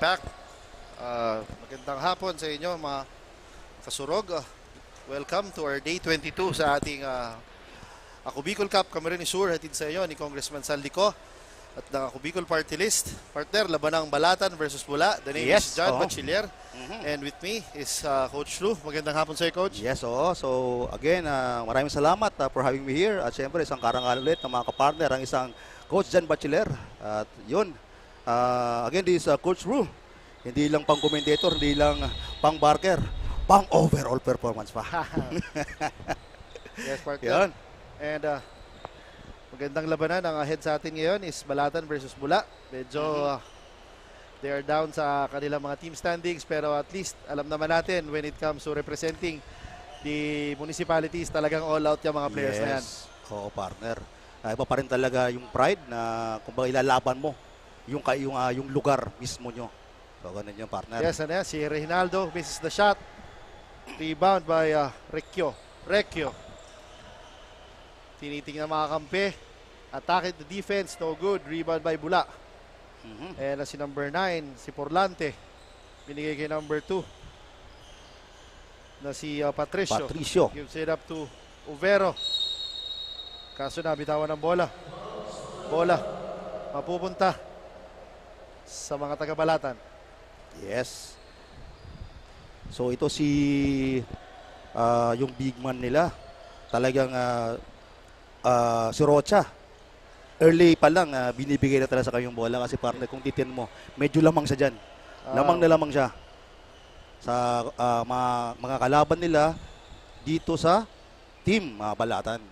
Impact. Magandang hapon sa inyo mga kasurog. Welcome to our day 22 sa ating Ako Bicol Cup. Kami rin ni Sur, hatid sa inyo ni Congressman Saldico at ng Ako Bicol Party List. Partner, labanang Balatan versus Bula. The name is John Bachiller. And with me is Coach Lou. Magandang hapon sa iyo, Coach. Yes, oo. So again, maraming salamat for having me here. At syempre, isang karangal ulit ng mga kapartner, ang isang Coach John Bachiller. At yun, again, this is Coach Lou. Hindi lang pang commentator, hindi lang pang barker, pang overall performance pa. Yes, partner. Yan. And magandang labanan. Ang ahead sa atin ngayon is Balatan versus Bula. Medyo they are down sa kanilang mga team standings, pero at least alam naman natin when it comes to representing the municipalities, talagang all out yung mga players na yan. Oo, partner. Iba pa rin talaga yung pride na kung ba ilalaban mo yung lugar mismo nyo. So, ganun yung partner. Yes, ano yan, si Reynaldo misses the shot. Rebound by Recchio. Tinitingnan mga kampe. Attack the defense, no good. Rebound by Bula. And si number 9, si Porlante. Binigay kay number 2 na si Patricio. Gives it up to Uvero. Kaso nabitawan ng bola. Mapupunta sa mga taga-Balatan. Yes. So ito yung big man nila. Talagang si Rocha. Early pa lang binibigay na talaga sa kayong bola kasi partner kung titin mo, medyo lamang siya dyan. Lamang na lamang siya sa mga kalaban nila dito sa team Balatan.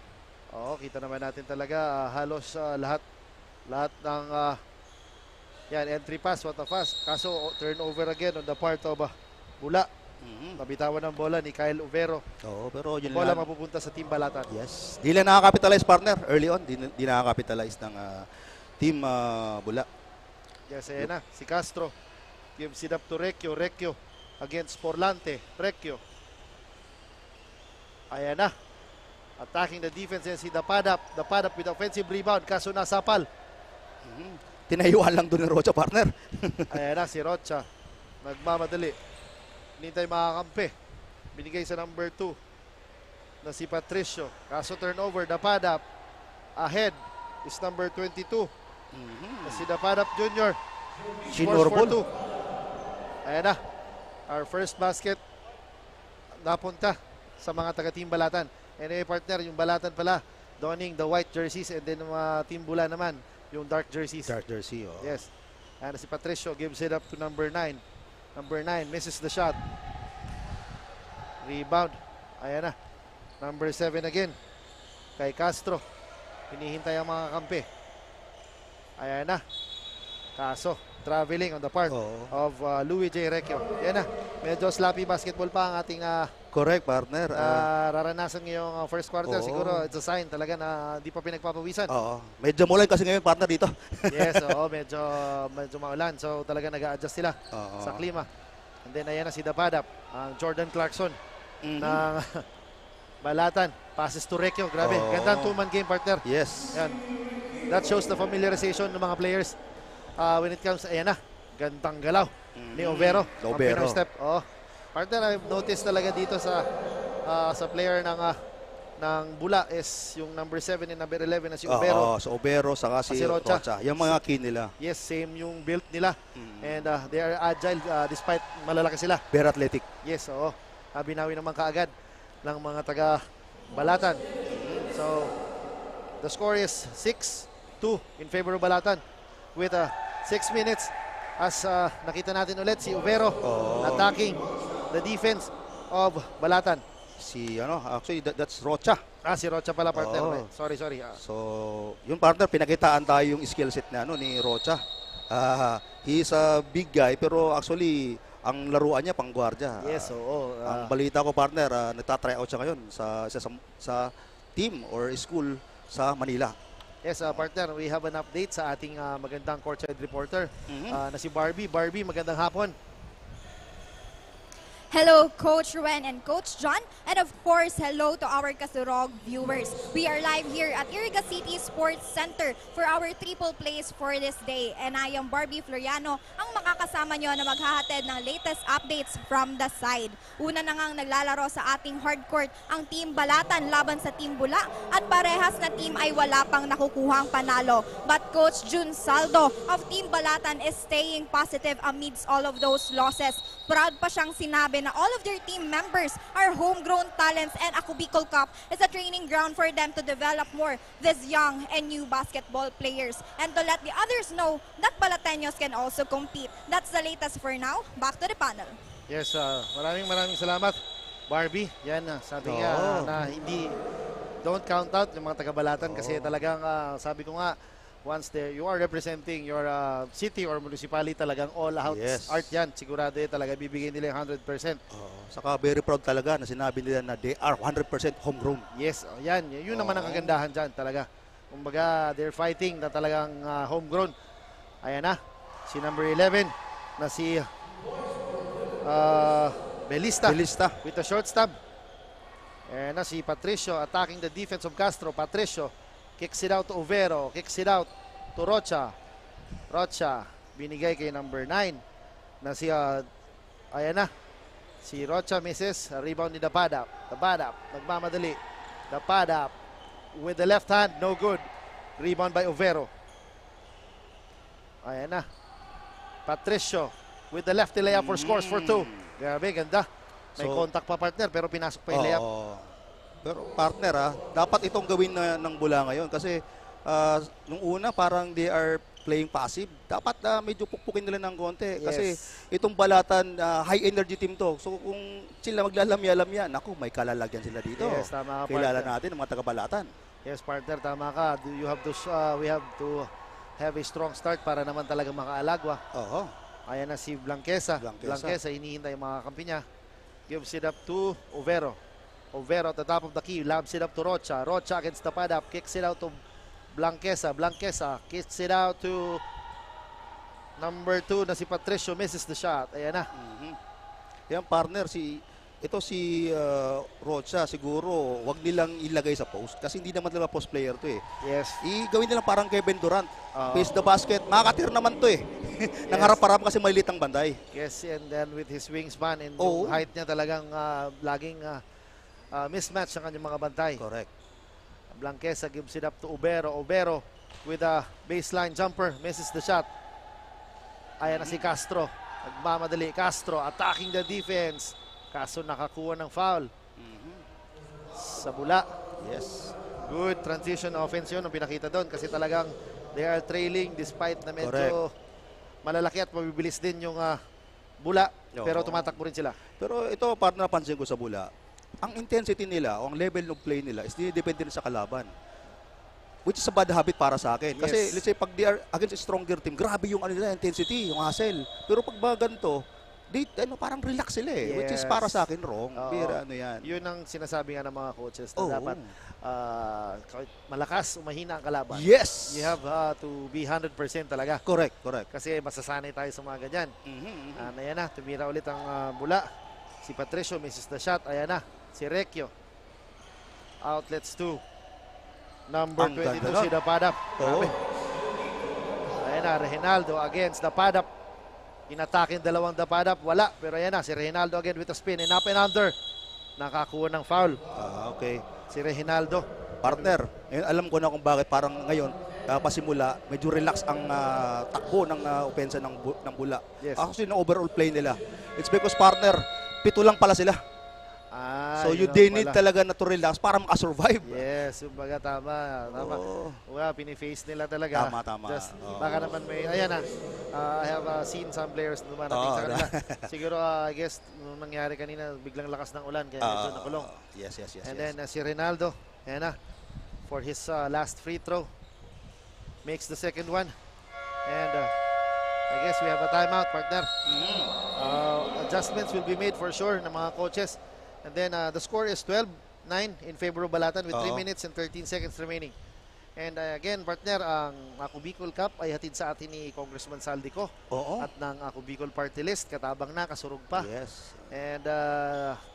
Oo, kita naman natin talaga halos lahat ng entry pass, what a pass. Kaso turnover again on the part of Bula. Nabitawan ng bola ni Kyle Uvero. Oo, pero yun bola lang. mapupunta sa team Balatan. Yes. Di lang nakakapitalize partner early on. Di nakakapitalize ng team Bula. Yes, ayan na. Si Castro. Gives it up to Recchio. Recchio against Porlante. Recchio. Ayan na. Attacking the defense and si Dapadap. Dapadap with offensive rebound. Kaso nasapal. Tinayuan lang doon ni Rocha, partner. Ayan na si Rocha. Nagmamadali. Nintay mga kampe. Binigay sa number 2 na si Patricio. Kaso turnover. Dapadap. Ahead is number 22. Na si Dapadap Jr. Sinorbol. Ayan na. Our first basket napunta sa mga taga-team Balatan. Anyway, partner, yung Balatan pala donning the white jerseys and then Team Bula naman yung dark jerseys. Dark jersey, oh. Yes. And si Patricio gives it up to number 9. Number 9 misses the shot. Rebound. Ayan na. Number 7 again. Kay Castro. Hinihintay ang mga kampe. Ayan na. Kaso, traveling on the part of Louis J. Recchio. Ayan na. Medyo sloppy basketball pa ang ating correct, partner. raranasan ngayong first quarter. Siguro it's a sign talaga na di pa pinagpapawisan. Oo. Medyo mulay kasi ngayon, partner, dito. Yes, medyo maulan. So talaga nag-a-adjust sila sa klima. And then ayan na si Dapadap, ang Jordan Clarkson ng Balatan. Passes to Recchio. Grabe. Gandang two-man game, partner. Yes. Yan. That shows the familiarization ng mga players when it comes, ayan na, gandang galaw ni Overo. Ang Pinoy step. Partner, I've noticed talaga dito sa player ng Bula is yung number 7 and number 11 na si Overo. So Overo, saka si Rocha. Yung mga key nila. Yes, same yung build nila. And they are agile despite malalaki sila. Very athletic. Yes, binawi naman kaagad ng mga taga Balatan. So, the score is 6-2 in favor of Balatan with 6 minutes as nakita natin ulit si Uvero attacking the defense of Balatan. Actually that's Rocha. Si Rocha pala, partner. Sorry. So, yung partner, pinakitaan tayo yung skill set na ni Rocha. He is a big guy pero actually ang laruan niya pang gwardiya. Yes, ang balita ko, partner, nagta-try out siya ngayon sa team or school sa Manila. Yes, partner, we have an update sa ating magandang courtside reporter na si Barbie. Barbie, magandang hapon. Hello, Coach Ruben and Coach John. And of course, hello to our Kasurog viewers. We are live here at Iriga City Sports Center for our triple plays for this day. And I am Barbie Floriano, ang makakasama nyo na maghahatid ng latest updates from the side. Una na ngang naglalaro sa ating hardcourt ang Team Balatan laban sa Team Bula at parehas na team ay wala pang nakukuhang panalo. But Coach Jun Saldo of Team Balatan is staying positive amidst all of those losses. Proud pa siyang sinabi na all of their team members are homegrown talents and Ako Bicol Cup is a training ground for them to develop more these young and new basketball players and to let the others know that Balateños can also compete. That's the latest for now. Back to the panel. Yes, maraming salamat, Barbie. Yan, sabi nga na hindi, don't count out yung mga taga-Balatan kasi talagang, sabi ko nga, once there, you are representing your city or municipality, talagang all out art yan. Sigurado talaga bibigyan nila yung 100%. Saka very proud talaga na sinabi nila na they are 100% homegrown. Yes, yan. Yun naman ang kagandahan dyan talaga. Kumbaga, they're fighting na talagang homegrown. Ayan na, si number 11 na si Belista with a short stop. Ayan na si Patricio attacking the defense of Castro. Patricio kicks it out to Overo. Kicks it out to Rocha. Rocha binigay kay number 9 na si ayan na. Si Rocha misses. Rebound ni Dapadap. Dapadap nagmamadali. Dapadap with the left hand. No good. Rebound by Overo. Ayan na. Patricio with the lefty layup for scores for 2. Grabe, ganda. May contact pa partner pero pinasok pa yung layup. Pero partner dapat itong gawin ng Bula ngayon kasi nung una parang they are playing passive. Dapat medyo pukpukin nila ng konti kasi itong Balatan high energy team to. So kung sila maglalamya-lamya, naku, may kalalagyan sila dito. Yes, tama ka, Kilala partner. natin ang mga taga-Balatan. Yes, partner, tama ka. You have to, we have to have a strong start para naman talaga makaalagwa. Ayan na si Blanquesa. Blanquesa, hinihintay yung mga kampi niya. Gives it up to Overo. Overo at the top of the key, lobs it up to Rocha. Rocha against the pad up, kicks it out to Blanquesa. Blanquesa kicks it out to number 2 na si Patricio, misses the shot. Ayan na. Yan partner, si Rocha siguro wag nilang ilagay sa post kasi hindi naman nila post player to Yes. Gawin nila parang Kevin Durant. Face the basket, makakatir naman to Nangarap-harap kasi malilit ang banday. Yes, and then with his wingspan and yung height niya talagang laging mismatch ang kanyang mga bantay. Correct. Blanquesa gives it up to Overo. Overo with a baseline jumper, misses the shot. Ayan na si Castro. Nagmamadali. Castro attacking the defense. Kaso nakakuha ng foul. Sa Bula. Yes. Good transition offense yun ang pinakita doon kasi talagang they are trailing despite na medyo malalaki at mabibilis din yung Bula. Pero tumatakbo rin sila. Pero ito, partner, napansin ko sa Bula. Ang intensity nila o ang level of play nila is depende rin sa kalaban. Which is a bad habit para sa akin. Kasi let's say pag they are against a stronger team, grabe yung nila, intensity, yung hustle. Pero pag ba ganito, parang relax sila which is para sa akin wrong. Yan. Yun ang sinasabi nga ng mga coaches na dapat malakas, umahina ang kalaban. Yes! You have to be 100% talaga. Correct. Kasi masasanay tayo sa mga ganyan. Ayan na, tumira ulit ang Bula. Si Patricio misses the shot. Ayan na, si Recchio. Outlets 2. Number 22 si Dapadap. Ayan na, Reginaldo against Dapadap. Inatakin dalawang Dapadap. Wala. Pero ayan na, si Reginaldo again with a spin and up and under. Nakakuha ng foul. Okay. Si Reginaldo. Partner, alam ko na kung bakit parang ngayon, pasimula, medyo relax ang takbo ng opensa ng Bula. Actually, ng overall play nila. It's because partner, 7 lang pala sila. So they need talaga na to relax para makasurvive. Yes, kumbaga tama. Piniface nila talaga. Tama. Baka naman may, ayan na, I have seen some players dumarating sa kanila. Siguro, I guess, nung nangyari kanina, biglang lakas ng ulan, kaya medyo nakulong. Yes. And then si Reynaldo, ayan na, for his last free throw. Makes the second one. And I guess we have a timeout, partner. Adjustments will be made for sure ng mga coaches. And then the score is 12-9 in favor of Balatan with 3 minutes and 13 seconds remaining. And again, partner, ang Ako Bicol Cup ay hatid sa atin ni Congressman Saldico Oo. at ng Ako Bicol Party List. Katabang na, kasurog pa. Yes. And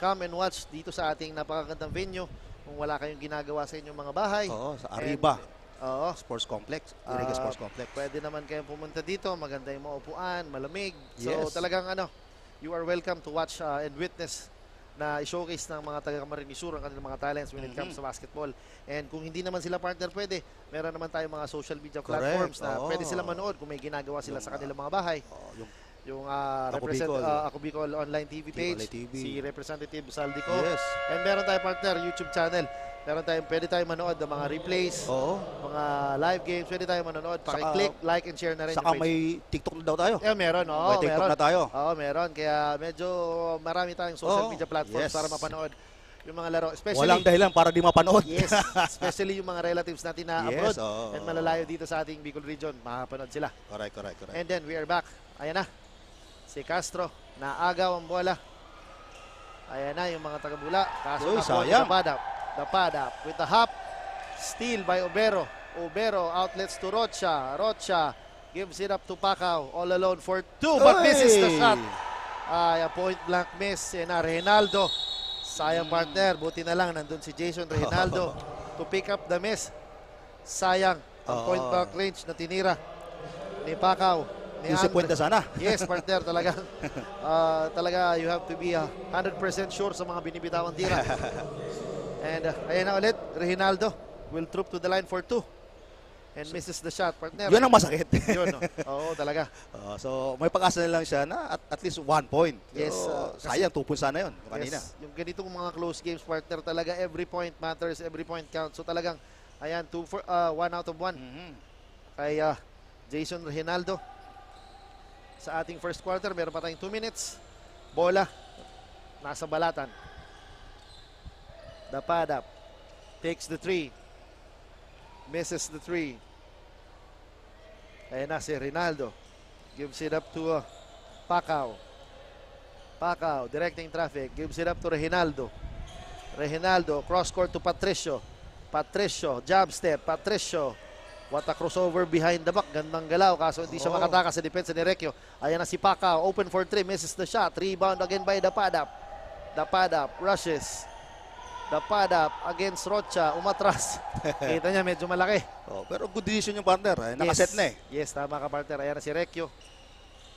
come and watch dito sa ating napakagandang venue. Kung wala kayong ginagawa sa inyong mga bahay. Oo, sa Arriba Oo. Sports Complex, Iriga Sports Complex. Pwede naman kayong pumunta dito. Maganda yung mga upuan, malamig. So Yes. talagang you are welcome to watch and witness na i-showcase ng mga taga-Camarines Sur ang kanilang mga talents when it comes sa basketball. And kung hindi naman sila partner pwede, meron naman tayong mga social media platforms na Oo. pwede sila manood kung may ginagawa sila sa kanilang mga bahay. Oo, Yung Ako Bicol. Ako Bicol online TV page, Online TV. si Representative Saldico. Yes. And meron tayong partner YouTube channel. Pwede tayong manood ng mga replays, Oo. mga live games, pwede tayong manonood. Paki-click, like, and share na rin Saka yung page. may TikTok na daw tayo. Meron. Oo, May TikTok meron. na tayo. Oo, meron. Kaya medyo marami tayong social Oo. media platforms Yes. para mapanood yung mga laro. Especially, Walang dahilan para di mapanood. yes, especially yung mga relatives natin na Yes, abroad oo. and malalayo dito sa ating Bicol region. Makapanood sila. Correct. And then, we are back. Ayan na. Si Castro, naagaw ang bola. Ayan na yung mga taga-Bula. Kaso Uy, na po, sayang. Dapadap with the hop. Steal by Obero. Obero outlets to Rocha. Rocha gives it up to Pacau. All alone for two, but misses the shot. Ay, a point blank miss na Reynaldo. Sayang partner. Buti na lang nandun si Jason Reynaldo to pick up the miss. Sayang ang Oo. point blank range na tinira ni Pacau. Ni Yung si Andre. Puente sana. Yes, partner, talaga. Talaga, you have to be 100% sure sa mga binibitawang tira. And ayan na ulit, Reynaldo will troop to the line for two. And misses the shot, partner. Yun ang masakit. Yun, no? Oo, talaga. So, may pag-asa na lang siya na at least 1 point. Yes, So, sayang, 2 points sana yun kanina. Yes, yung ganitong mga close games, partner, talaga every point matters, every point counts. So talagang, ayan, 1 out of 1 Mhm. kay Jason Reynaldo. Sa ating first quarter, meron pa tayong 2 minutes. Bola, nasa balatan. Dapadap takes the 3. Misses the 3. Ayan na si Reynaldo. Gives it up to Pacau. Pacau directing traffic. Gives it up to Reynaldo. Reynaldo cross court to Patricio. Patricio, jab step. Patricio. What a crossover behind the back. Gandang galaw. Kaso hindi siya Oo. makatakas sa depensa ni Recchio. Ayan na si Pacau. Open for 3. Misses the shot. Rebound again by Dapadap. Dapadap rushes. Dapadap against Rocha. Umatras. Kita niya medyo malaki. Oh, pero good decision yung partner. Nakaset na eh. Yes, tama ka partner. Ayan na si Recchio.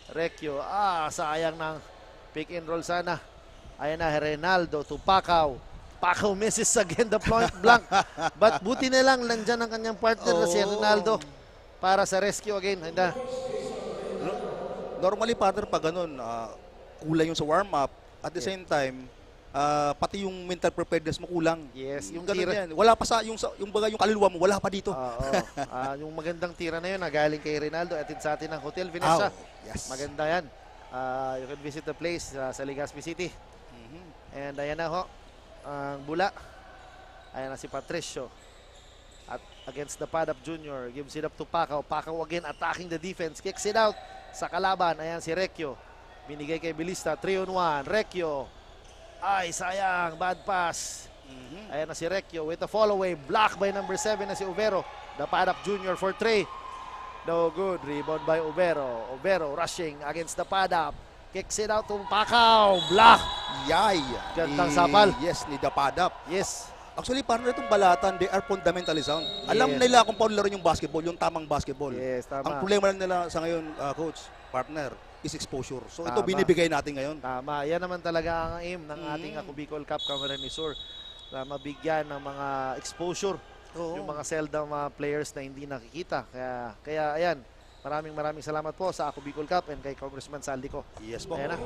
Recchio. Sayang ng pick and roll sana. Ayan na Reynaldo to Pacau. Pacau misses again the point blank. But buti na lang nandyan ang kanyang partner na si Reynaldo para sa rescue again. Handa. Normally partner pag ganun, kulang yung sa warm-up. At the same time, pati yung mental preparedness mo kulang. Yes, yung Ganun tira. yan. Wala pa sa yung baga yung kaluluwa mo, wala pa dito. Yung magandang tira na yun, galing kay Reynaldo. Atid sa atin ng Hotel Venecia. Yes. Maganda yan. You can visit the place sa Legazpi City. Mhm. And ayan na ho, ang Bula. Ayan na si Patricio. At against the Padap Jr. Gives it up to Pacau. Pacau again attacking the defense. Kicks it out sa kalaban. Ayan si Recchio. Binigay kay Bilista. 3-on-1. Recchio. Ay, sayang. Bad pass. Mhm. Ayan na si Recchio with a follow away. Block by number 7 na si Overo. The Padap Jr. for 3. No good. Rebound by Overo. Overo rushing against the Padap. Kicks it out to Pacau. Block. Yay! Gandang sapal. Yes, ni Dapadap. Yes. Actually, partner itong balatan, they are fundamentally sound. Alam Yes. nila kung paano laro yung basketball, yung tamang basketball. Yes, Ang tama. problema lang nila sa ngayon, coach, partner, is exposure. So ito Tama. binibigay natin ngayon. Tama. Yan naman talaga ang aim ng ating Ako Bicol Cup Camarines Sur na mabigyan ng mga exposure yung mga seldom players na hindi nakikita. Kaya ayan, maraming salamat po sa Ako Bicol Cup and kay Congressman Saldico. Yes po. Ayan na.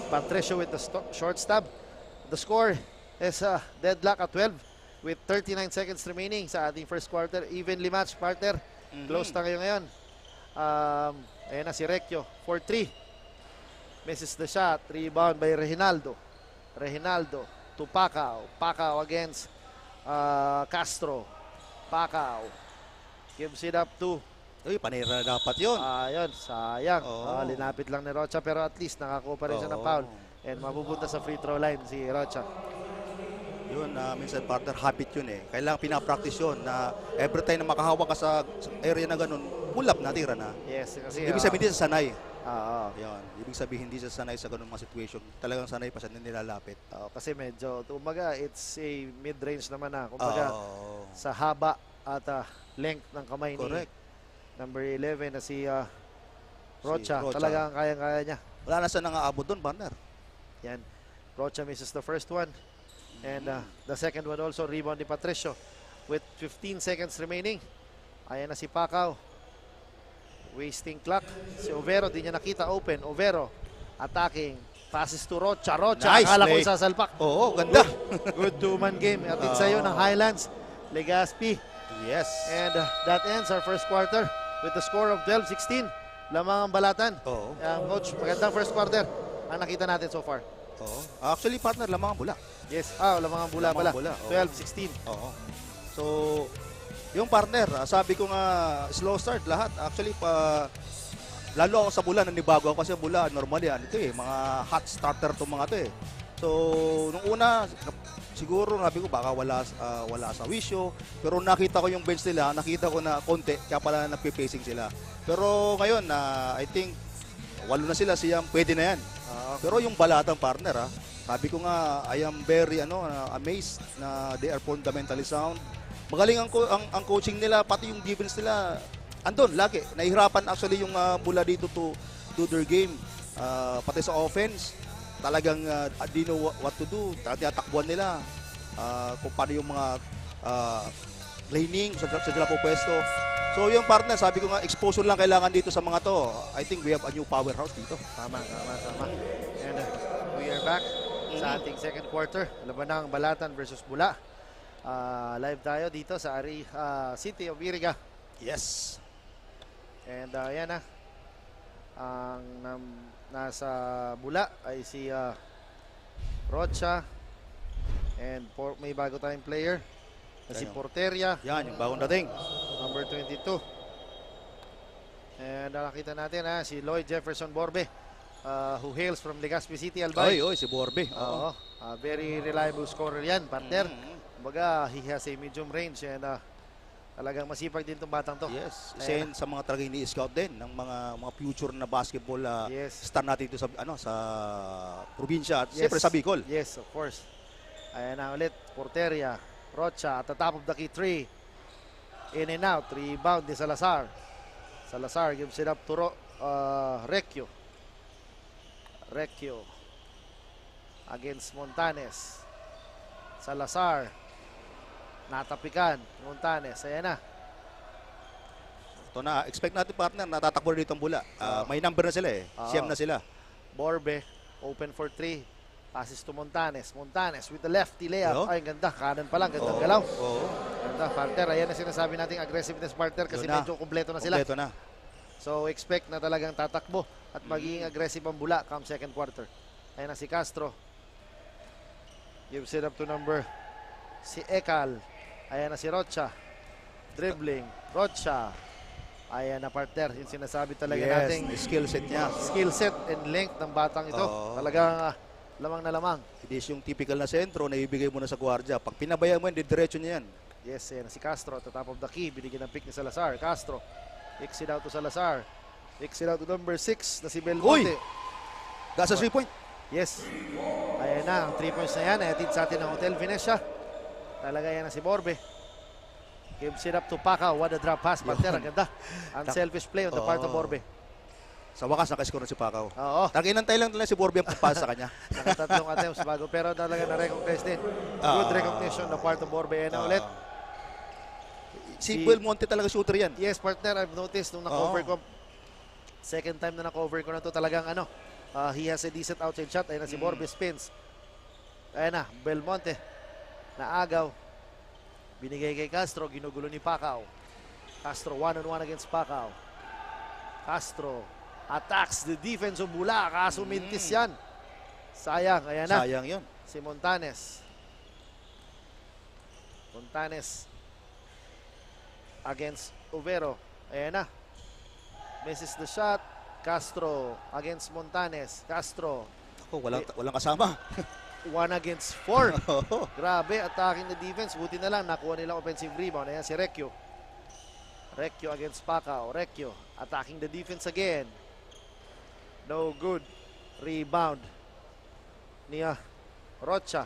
Patricio with the short stab. The score is deadlock at 12 with 39 seconds remaining sa ating first quarter. Evenly matched, partner. Close na kayo ngayon. Ayan na si Recchio for 3. Misses the shot. Rebound by Reynaldo. Reynaldo to Pacau. Pacau against Castro. Pacau gives it up to Uy, panira na dapat yun. ayun, sayang. Oo. Linapit lang ni Rocha pero at least nakakuha pa rin siya ng Oo. foul. And mapupunta sa free throw line si Rocha. Yun, minsan partner, habit yun eh. Kailangan pinapractice yun na every time na makahawak ka sa area na ganun, pull up na, tira na. Yes, kasi Ibig sabihin, hindi siya sanay. oo. Yun. Ibig sabihin, hindi siya sanay sa ganung mga situation. Talagang sanay pa siya na nilalapit. Kasi medyo, kumbaga, it's a mid-range naman na. Kumbaga, Oo. sa haba at length ng kamay Correct. ni number 11 na si Rocha. Rocha. Talagang kayang-kaya niya. Wala na siya nangaabot doon, partner. Yan. Rocha misses the first one. And the second one also, rebound ni Patricio. With 15 seconds remaining. Ayan na si Pacau. Wasting clock. Si Overo, di niya nakita open. Overo, attacking. Passes to Rocha. Rocha, Nice akala ko play. isasalpak. Oo, ganda. Good two-man game. Atin sa'yo ng Highlands. Legazpi. Yes. And that ends our first quarter with the score of 12-16. Lamang ang balatan. Oo. Coach, magandang first quarter ang nakita natin so far. Oo. Actually, partner, lamang ang bula. Yes. Lamang ang bula Lamang pala. ang bula, oo. 12-16. Oo. So, yung partner, sabi ko nga, slow start lahat. Actually, lalo ako sa bula, nanibago ako kasi bula, normally, mga hot starter itong mga to eh. So, nung una, siguro, sabi ko, baka wala sa wisyo. Pero nakita ko yung bench nila, nakita ko na konti, kaya pala nagpe-pacing sila. Pero ngayon, I think, 8 na sila, siyang pwede na yan. Pero yung balatang partner, sabi ko nga, I am very amazed na they are fundamentally sound. Magaling ang coaching nila, pati yung defense nila, andun, lagi. Nahihirapan actually yung mula dito to do their game. Pati sa offense, talagang di know what to do. Tinatakbuhan nila kung paano yung mga laning sa sila po pwesto. So yung partner, sabi ko nga, exposure lang kailangan dito sa mga to. I think we have a new powerhouse dito. Tama. And we are back sa ating second quarter. Labanang Balatan versus Bula. Live tayo dito sa City of Iriga. Yes. And yan ang nasa Bula ay si Rocha. And may bago tayong player na si Ayun. Porteria, Yan, yung bagong dating. number 22. And nakita natin si Lloyd Jefferson Borbe, who hails from Legazpi City, Albay. Oy, si Borbe. Oo. Very reliable scorer yan, partner. Mhm. Kumbaga, he has a medium range and talagang masipag din itong batang to. Yes, isa yun sa mga talagang ni-scout din ng mga future na basketball Yes. star natin dito sa probinsya at Yes. siyempre sa Bicol. Yes, of course. Ayan na ulit, Porteria, Rocha at the top of the key, 3. In and out, rebound ni Salazar. Salazar gives it up to Recchio. Recchio against Montanes. Salazar. Natapikan, Montanes. Ayan na. Ito na, expect natin partner, natatakbo na dito ang bula. May number na sila eh. Siyam na sila. Borbe, open for 3. Passes to Montanes. Montanes with the lefty layup. Yo. Ay, ganda. Kanan pa lang. Gandang Oo, galaw. oo. Ganda, partner. Ayan na sinasabi nating aggressiveness, partner, kasi Yun na. medyo kumpleto na sila. Kompleto na. So, expect na talagang tatakbo at magiging aggressive ang Bula come second quarter. Ayan na si Castro. Gives it up to si Ekal. Ayan na si Rocha. Dribbling. Rocha. Ayan na, partner. Yung sinasabi talaga nating skill set niya. skill set and length ng batang ito. Oo. Talagang lamang na lamang. Hindi yung typical na sentro na ibigay mo na sa gwardiya. Pag pinabayaan mo yan, diretso niya yan. Yes, ayan na si Castro at the top of the key. Binigyan ng pick ni Salazar. Castro. Kicks it out to Salazar. Kicks it out to number 6 na si Belmonte. Gasa 3-point. Yes. Ayan na, ang 3 points na yan. Ayan sa atin ng Hotel Venecia. Talaga yan na si Borbe. Gives it up to Pacau. What a drop pass, partner. Ang ganda. Unselfish play on the part of Borbe. Sa wakas, nakascore na si Pacau. Oo. Taginantay lang si Borbe ang pagpasa sa kanya. Nakatatlong attempts bago. Pero talaga na-recognize din. Good recognition on the part of Borbe. Ayan na ulit. Si Belmonte talaga shooter yan. Yes, partner. I've noticed nung na-cover ko. Second time na na-cover ko na to talagang he has a decent outside shot. Ayan na si Borbe spins. Ayan na, Belmonte. Naagaw. Binigay kay Castro. Ginugulo ni Pacau. Castro 1-on-1 against Pacau. Castro attacks the defense of Bula. Kaso mintis yan. Sayang. Ayan na. Sayang yun. Si Montanes. Montanes against Overo. Ayan na. Misses the shot. Castro against Montanes. Castro. Ako, walang kasama. 1 against 4. Grabe, attacking the defense. Buti na lang, nakuha nila offensive rebound. Ayan si Recchio. Recchio against Pacao. Recchio attacking the defense again. No good. Rebound. Niya Rocha.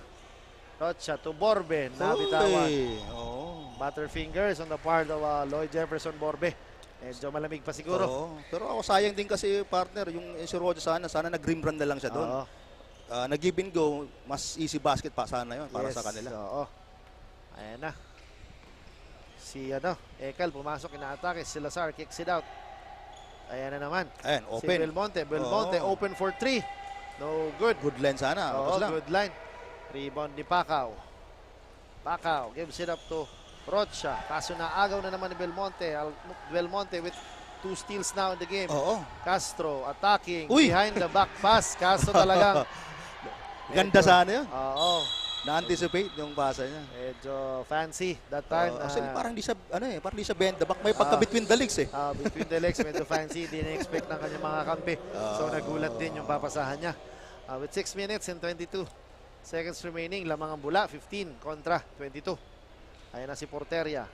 Rocha to Borbe. Nabitawan. Oo. Butterfingers on the part of Lloyd Jefferson Borbe. Medyo malamig pa siguro. Oo. Pero ako sayang din kasi partner, yung si Roger sana nag-rim run na lang siya doon. Oo. Nag-give and go, mas easy basket pa sana yun para sa kanila. Oo. Ayan na. Si Ekal pumasok, inaatake. Si Lazar kicks it out. Ayan na naman. Ayan, Si open. Belmonte. Belmonte Oo. open for 3. No good. Good line sana. Oo, Tapos lang. good line. Rebound ni Pacao. Pacao gives it up to Rocha. Kaso naagaw na naman ni Belmonte. Belmonte with 2 steals now in the game. Oo. Castro attacking Uy! behind the back pass. Kaso talagang Ganda sana yun. oo. Na-anticipate yung pasa niya. Medyo fancy that time. Actually, parang di siya, parang di siya bend the back. May pagka-between the legs eh. Between the legs, medyo fancy. Di na-expect ng kanyang mga kampi. So, nagulat din yung papasahan niya. With 6 minutes and 22 seconds remaining, lamang ang bula, 15 kontra 22. Ayan na si Porteria.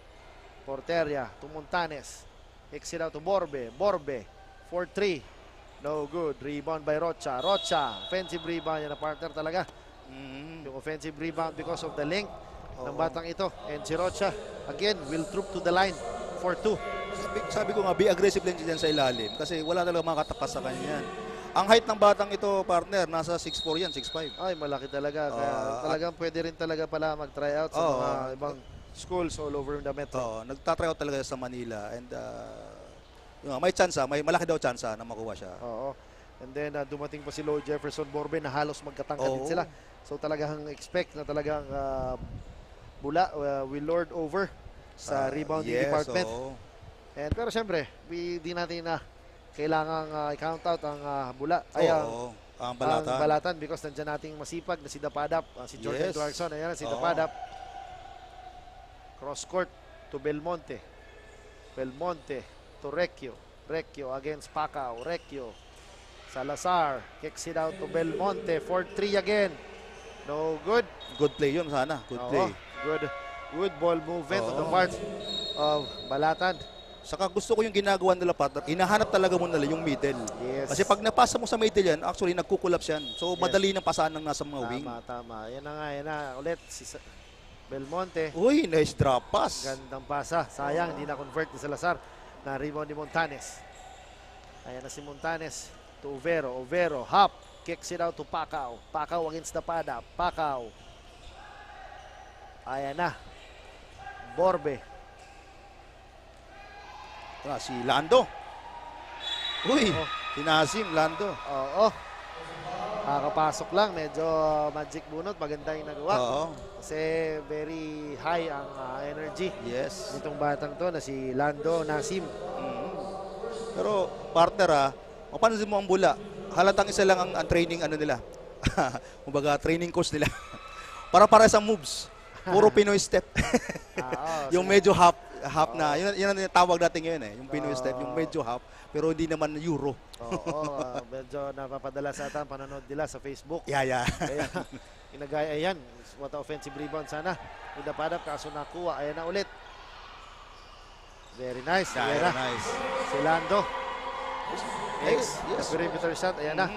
Porteria to Montanes. Kicks it out to Borbe. Borbe, 4-3. No good. Rebound by Rocha. Rocha, offensive rebound. Yan na partner talaga. Yung offensive rebound because of the length ng batang ito. And si Rocha, again, will troop to the line for 2. Sabi ko nga, be aggressive lang dyan sa ilalim kasi wala talaga makatakas sa kanya yan. Ang height ng batang ito, partner, nasa 6'4 yan, 6'5. Ay, malaki talaga. Kaya talagang pwede rin talaga pala mag-try out sa mga ibang schools all over the metro. Nagta-try out talaga sa Manila and may chance, may malaki daw chance na makuha siya. Oo. And then dumating pa si Lloyd Jefferson Borbe na halos magkatangka din sila. So talagang expect na talagang bula will lord over sa rebounding department. And pero syempre, di natin na kailangang i-count out ang bula. Ay, ang balatan. Ang balatan because nandiyan nating masipag na si Dapadap, si Jordan Clarkson. Ayan si Dapadap. Cross court to Belmonte. Belmonte to Recchio. Recchio against Pacao. Recchio. Salazar kicks it out to Belmonte. 4-3 again. No good. Good play yun sana. Good play. Good ball movement on the part of Balatan. Saka gusto ko yung ginagawa nila, partner. Hinahanap talaga mo nila yung middle. Yes. Kasi pag napasa mo sa middle yan, actually nagkukulaps yan. So madali nang pasaan ng nasa mga wing. Tama. Yan na. Ulit si Belmonte. Uy, nice drop pass. Gandang pasa. Sayang, hindi na-convert ni Salazar. Na rebound ni Montanes. Ayan na si Montanes to Overo. Overo, hop. Kicks it out to Pacao. Pacao against Dapada. Pacao. Ayan na. Borbe. Si Lando. Uy, sinasim Lando. Oo. Kakapasok lang. Medyo magic bunot. Maganda yung nagawa. Kasi very high ang energy. Yes. Itong batang to na si Lando Nasim. Pero partner mapansin mo ang bula. Halatang isa lang ang training nila. Kumbaga training course nila. Para sa moves. Puro Pinoy step. Yung medyo half na. Yun ang tawag natin ngayon eh. Yung Pinoy step, yung medyo half. Pero hindi naman Euro. Medyo napapadala sa atin panonood nila sa Facebook. Yeah. Kaya inagaya yan. What a offensive rebound sana. With the padap, kaso nakuha. Ayan na ulit. Very nice. Yeah, nice. Si Lando. Yes. Perimeter shot. Ayan na.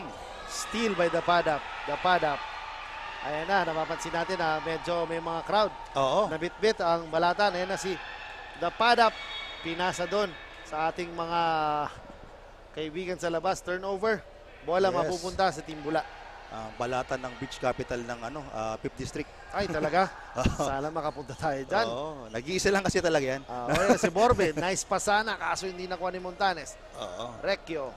Steal by the padap. The padap. Ayan na. Napapansin natin na medyo may mga crowd. Nabitbit ang Balatan. Ayan na si the padap. Pinasa doon sa ating mga kaibigan sa labas. Turnover. Bola mapupunta sa Team Bula. Balatan ng beach capital ng 5th District. Ay, talaga? Sana makapunta tayo dyan. Nag-iisa lang kasi talaga yan. Si Borbe, nice pa sana, kaso hindi nakuha ni Montanes. Recchio.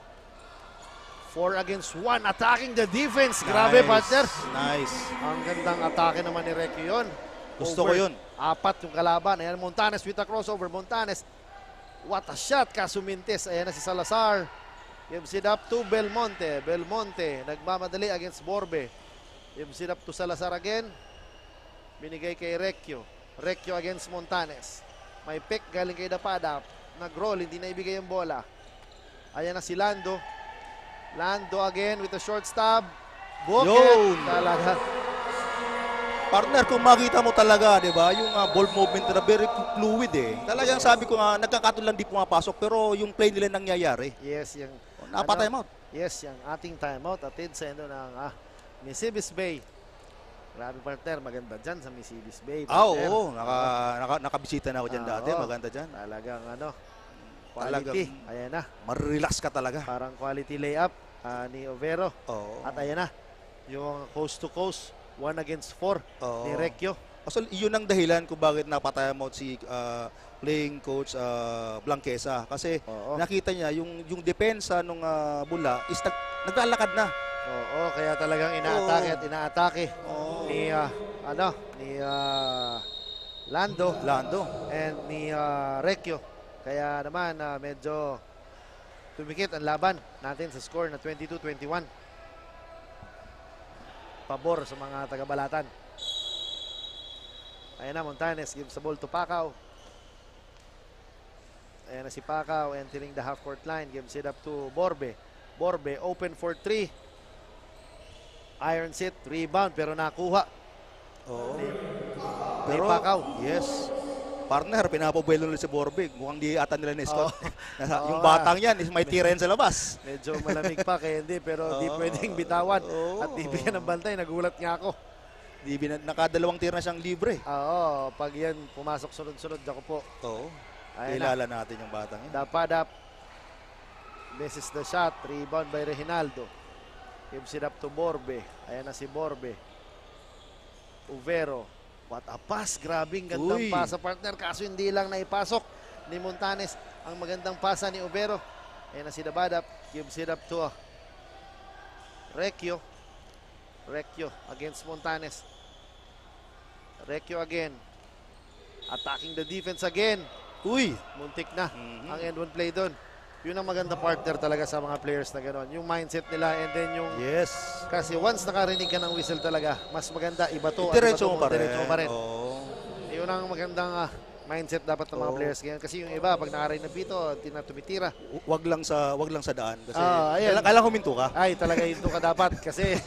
4 against 1, attacking the defense. Grabe, partner. Nice. Ang gandang atake naman ni Recchio yun. Gusto ko yun. 4 yung kalaban. Ayan, Montanes with a crossover. Montanes, what a shot, kaso mintis. Ayan na si Salazar. Gives it up to Belmonte. Belmonte, nagmamadali against Borbe. Gives it up to Salazar again. Binigay kay Recchio. Recchio against Montanes. May pick galing kay Dapada. Nag-roll, hindi na ibigay yung bola. Ayan na si Lando. Lando again with a short stab. Bucket. Talaga. Partner, kung makita mo talaga, di ba, yung ball movement na very fluid eh. Talagang sabi ko nga, nagkakatulang di pumapasok, pero yung play nila nangyayari. Yes, yung Napatime out. yes, yung ating timeout atid sa endo ng Misibis Bay. Grabe partner, maganda dyan sa Misibis Bay. Partner. Oo, nakabisita na ako dyan dati, Oo. maganda dyan. Talagang quality. Talagang- Ayan na, Marelax ka talaga. parang quality layup ni Overo. Oo. At ayan na, yung coast to coast, 1 against 4 Oo. ni Recchio. So, yun ang dahilan kung bakit napatime out si playing coach Blanquesa. Kasi Oo. nakita niya yung depensa nung Bula is naglalakad na. Oo, kaya talagang inaatake Oo. at inaatake Oo. ni Lando Lando. and ni Recchio. Kaya naman medyo tumikit ang laban natin sa score na 22-21. Pabor sa mga taga-Balatan. Ayan na, Montanes gives the ball to Pacau. Ayan na si Pacau entering the half-court line. Gives it up to Borbe. Borbe open for 3. Iron sit, rebound pero nakuha. Oo. Ni Pacau. Yes. Partner, pinapabuelo nila si Borbig. Mukhang di ata nila ni Scott. Oo Yung batang yan is may tira yan sa labas. Medyo malamig pa kaya hindi pero di pwedeng bitawan. Oo. At di bigyan ng bantay. Nagulat nga ako. Nakadalawang tira na siyang libre. Oo, pag yan pumasok sunod-sunod ako po. Oo. Ayan na. Kilala natin yung batang yan. Dapadap. Misses the shot. Rebound by Reginaldo. Gives it up to Borbe. Ayan na si Borbe. Uvero. What a pass. Grabing gandang Uy. pasa partner. Kaso hindi lang naipasok ni Montanes ang magandang pasa ni Uvero. Ayan na si Dabadap. Gives it up to Recchio. Recchio against Montanes. Recchio again. Attacking the defense again. Uy! Muntik na Mhm. ang end one play doon. Yun ang maganda partner talaga sa mga players na gano'n. Yung mindset nila and then yung... Yes. Kasi once nakarinig ka ng whistle talaga, mas maganda iba to. Diretso mo pa rin. Diretso mo pa rin. Oo. Yun ang magandang mindset dapat ng mga Oo. players ngayon. Kasi yung iba, pag nakarinig ng pito, tumitira. Wag lang sa daan kasi Ayan. kailangan huminto ka. Ay, talaga yun ka dapat. Kasi...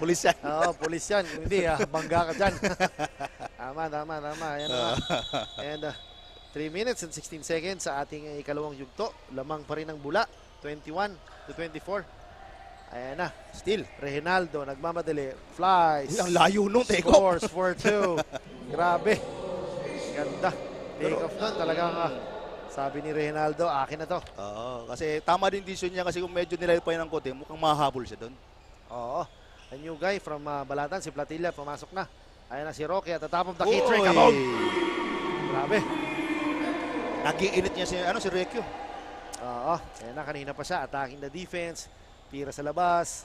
Pulis yan. Oo, pulis yan. Hindi, bangga ka dyan. Tama. Ayan na. And 3 minutes and 16 seconds sa ating ikalawang yugto. Lamang pa rin ang Bula. 21-24. Ayan na. Still. Reginaldo, nagmamadali. Flies. Ang layo nung take off. Scores for 2. Grabe. Ganda. Take off nun. Talagang sabi ni Reginaldo, akin na to. Oo, kasi tama din decision niya kasi kung medyo nilalpay ng kote, mukhang mahabol siya doon. Oo. A new guy from Balatan, si Platilla, pumasok na. Ayan na si Roque at the top of the key trick. Uy! Grabe. Nag-iinit niya si Recchio. Oo. Ayan na, kanina pa siya. Attacking the defense. Tira sa labas.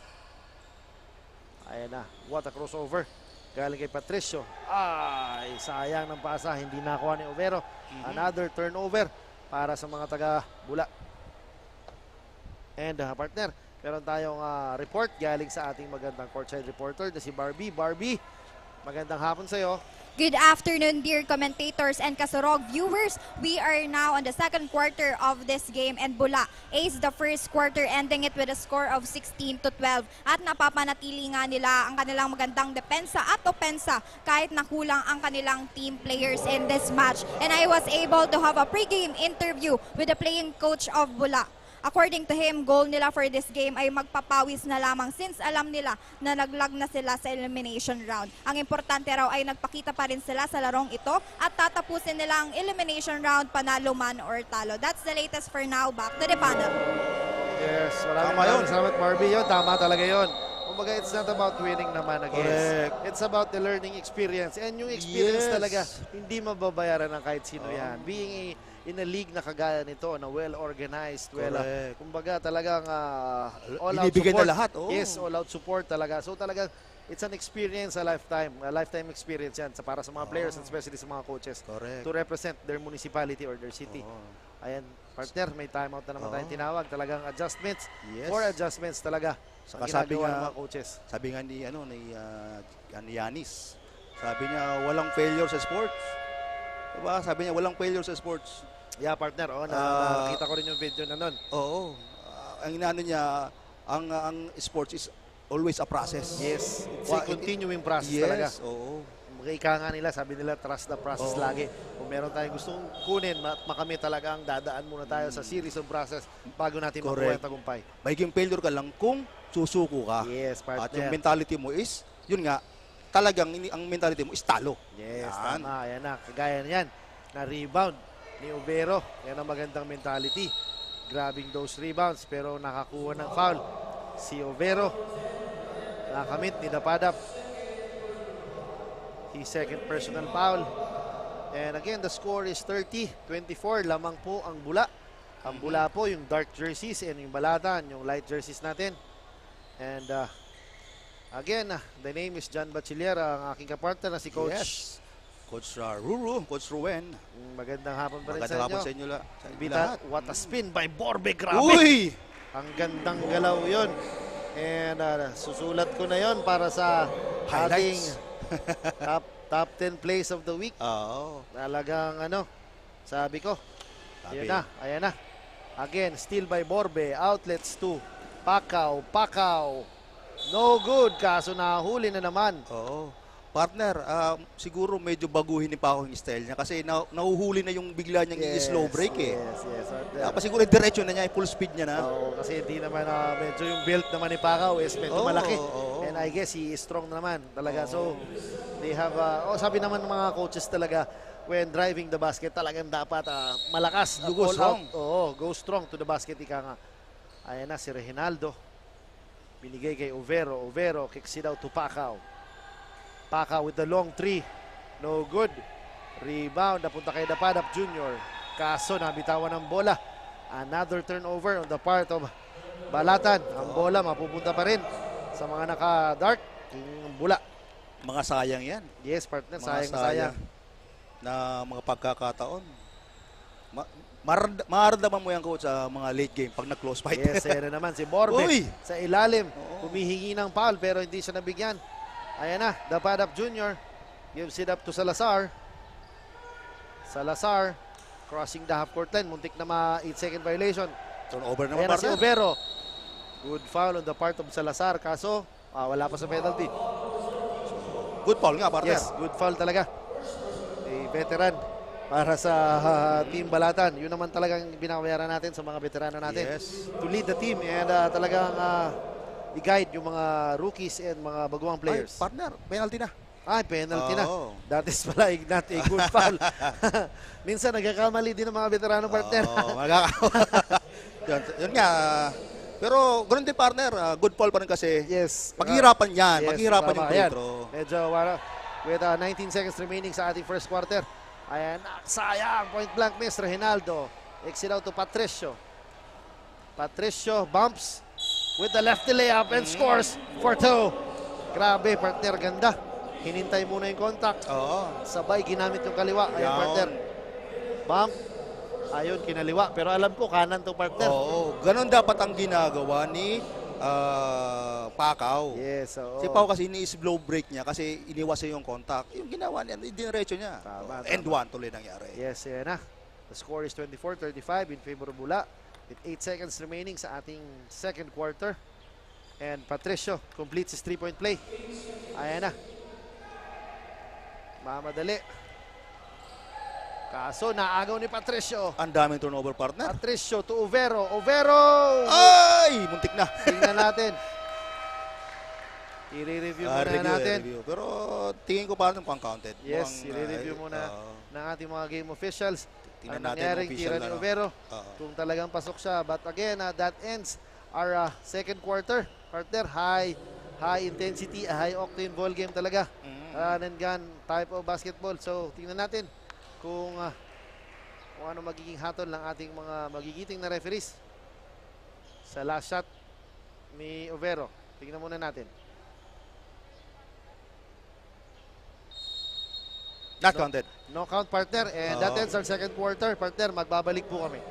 Ayan na. What a crossover. Galing kay Patricio. Ay, sayang ng pasa. Hindi nakuha ni Overo. Another turnover para sa mga taga-Bula. And partner, meron tayong report galing sa ating magandang courtside reporter na si Barbie. Barbie, magandang hapon sa'yo. Good afternoon, dear commentators and Kasurog viewers. We are now on the second quarter of this game and Bula aced the first quarter, ending it with a score of 16-12. At napapanatili nga nila ang kanilang magandang depensa at opensa kahit nakulang ang kanilang team players in this match. And I was able to have a pregame interview with the playing coach of Bula. According to him, goal nila for this game ay magpapawis na lamang since alam nila na naglag na sila sa elimination round. Ang importante raw ay nagpakita pa rin sila sa larong ito at tatapusin nila ang elimination round panalo man or talo. That's the latest for now. Back to the panel. Yes, Tama yun. salamat Barbie yun. Tama talaga yun. Kumbaga, it's not about winning naman again. Correct. It's about the learning experience. And yung experience Yes. talaga, hindi mababayaran ng kahit sino yan. Being in a league na kagaya nito, na well-organized, Correct. kumbaga talagang all-out Binibigay support. na lahat, oo. Yes, all-out support talaga. So talagang, it's an experience, a lifetime experience yan para sa mga players and especially sa mga coaches Correct. to represent their municipality or their city. Oo. Ayan, partner, may timeout na naman Oo. tayong tinawag. Talagang adjustments. Yes. 4 adjustments talaga. Saka ang sabi ginagawa nga- ng mga coaches. Sabi nga ni Yanis. Sabi niya walang failure sa sports. Diba? Sabi niya walang failure sa sports. Yeah, partner. Oh, Ah, nakita ko rin yung video na nun. Oo. Ang inaano niya, ang sports is always a process. Yes, it's a continuing process yes, talaga. oo. ika nga nila, sabi nila, trust the process Oo. lagi. Kung meron tayong gustong kunin, makamit talaga ang dadaan muna tayo sa series of process bago natin makuha Correct. ang tagumpay. Magiging failure ka lang kung susuko ka. Yes, At yung partner. mentality mo is, yun nga, talagang ang mentality mo is talo. Yes, Yan. tama. Ayan na. Kagaya niyan. Na rebound ni Overo. Yan ang magandang mentality. Grabbing those rebounds pero nakakuha ng foul. Si Overo. Nakamit ni Dapadap. His second personal foul. And again, the score is 30-24. Lamang po ang bula. Ang bula po yung dark jerseys and yung balatan, yung light jerseys natin. And again, the name is John Bachiller, ang aking kapartner na si Coach. Yes. Coach Ruru, Coach Ruwen. Magandang hapon pa rin Magandang sa hapon inyo. sa inyo Bita, lahat. what a spin by Borbe. Grabe. Uy! Ang gandang galaw yon. And susulat ko na yon para sa ating Highlights. top 10 plays of the week. Oo. Talagang sabi ko. Sabi. Ayan na. Again, steal by Borbe. Outlets to Pacau. No good. Kaso nahuli na naman. Oo. Partner, siguro medyo baguhin ni Paco yung style niya kasi nahuhuli na yung bigla niyang i-slow break eh. Yes. Dapat siguro diretso na niya, full speed niya na. Oo, kasi hindi naman medyo yung build naman ni Pacau is medyo Oo, malaki. oo. And I guess he is strong naman talaga. Oo. So, they have, sabi naman ng mga coaches talaga, when driving the basket, talagang dapat malakas. You go all strong. out. Oo, go strong to the basket. Ika nga. Ayan na si Reginaldo. Binigay kay Overo. Overo kicks it out to Pacau. Pacau with the long three. No good. Rebound. Napunta kay Dapadap Jr. Kaso nabitawan ng bola. Another turnover on the part of Balatan. Ang bola mapupunta pa rin sa mga naka-dark. Yung bula. Mga sayang yan. Yes, partner. Mga Sayang. na mga pagkakataon. Maramdaman mo yan, coach, sa mga late game pag nag-close fight. Yes, ayan na naman si Borbe Uy! sa ilalim. Oo. Humihingi ng foul pero hindi siya nabigyan. Ayan na, Dapadap Jr. gives it up to Salazar. Salazar crossing the half-court line. Muntik na 8-second violation. Turnover naman, Ayan na si partner. Overo. Good foul on the part of Salazar. Kaso, wala pa sa penalty. Good foul nga, partner. Yes, good foul talaga. A veteran para sa Team Balatan. Yun naman talagang binabayaran natin sa mga veterano natin. Yes. To lead the team and talagang i-guide yung mga rookies and mga baguang Ay, players. partner, penalty na. Penalty na. Oo. That is pala not a good foul. Minsan nagkakamali din ng mga veterano partner. Oo, yun nga. Pero ganun din, partner. Good foul pa rin kasi. Yes. Maghihirapan yan. Yes, Maghihirapan tama. yung Ayan. free throw. Medyo with 19 seconds remaining sa ating first quarter. Ayan, sayang. Point blank miss. Reginaldo. Exit out to Patricio. Patricio bumps with the lefty layup and scores for two. Grabe, partner. Ganda. Hinintay muna yung contact. Oo. Sabay ginamit yung kaliwa. Ayan, Yan. partner. Bump. Ayun, kinaliwa. Pero alam ko, kanan to partner. Oo. Ganun dapat ang ginagawa ni Pacau. Yes, oo. Si Pau kasi ini-slow break niya kasi iniwas niya yung contact. Yung ginawa niya, dinerecho niya. Tama, And tama. one tuloy nangyari. Yes, yan na. The score is 24-35 in favor of Bula with 8 seconds remaining sa ating second quarter. And Patricio completes his 3-point play. Ayan na. Mamadali. Kaso naagaw ni Patricio. Ang daming turnover, partner. Patricio to Overo. Overo! Ay! Muntik na. Tingnan natin. I-review muna natin. Review. Pero tingin ko parang pang-counted. Yes, Mukhang, i-review muna ng ating mga game officials. Tingnan Ang natin nangyaring official tira ni na, no? Overo. Oo. Kung talagang pasok siya. But again, that ends our second quarter. Partner, high intensity, high octane ball game talaga. Run and gun type of basketball. So, tingnan natin kung ano magiging hatol ng ating mga magigiting na referees sa last shot ni Overo. Tingnan muna natin. Not counted. No count, partner. And that ends our second quarter. Partner, magbabalik po kami.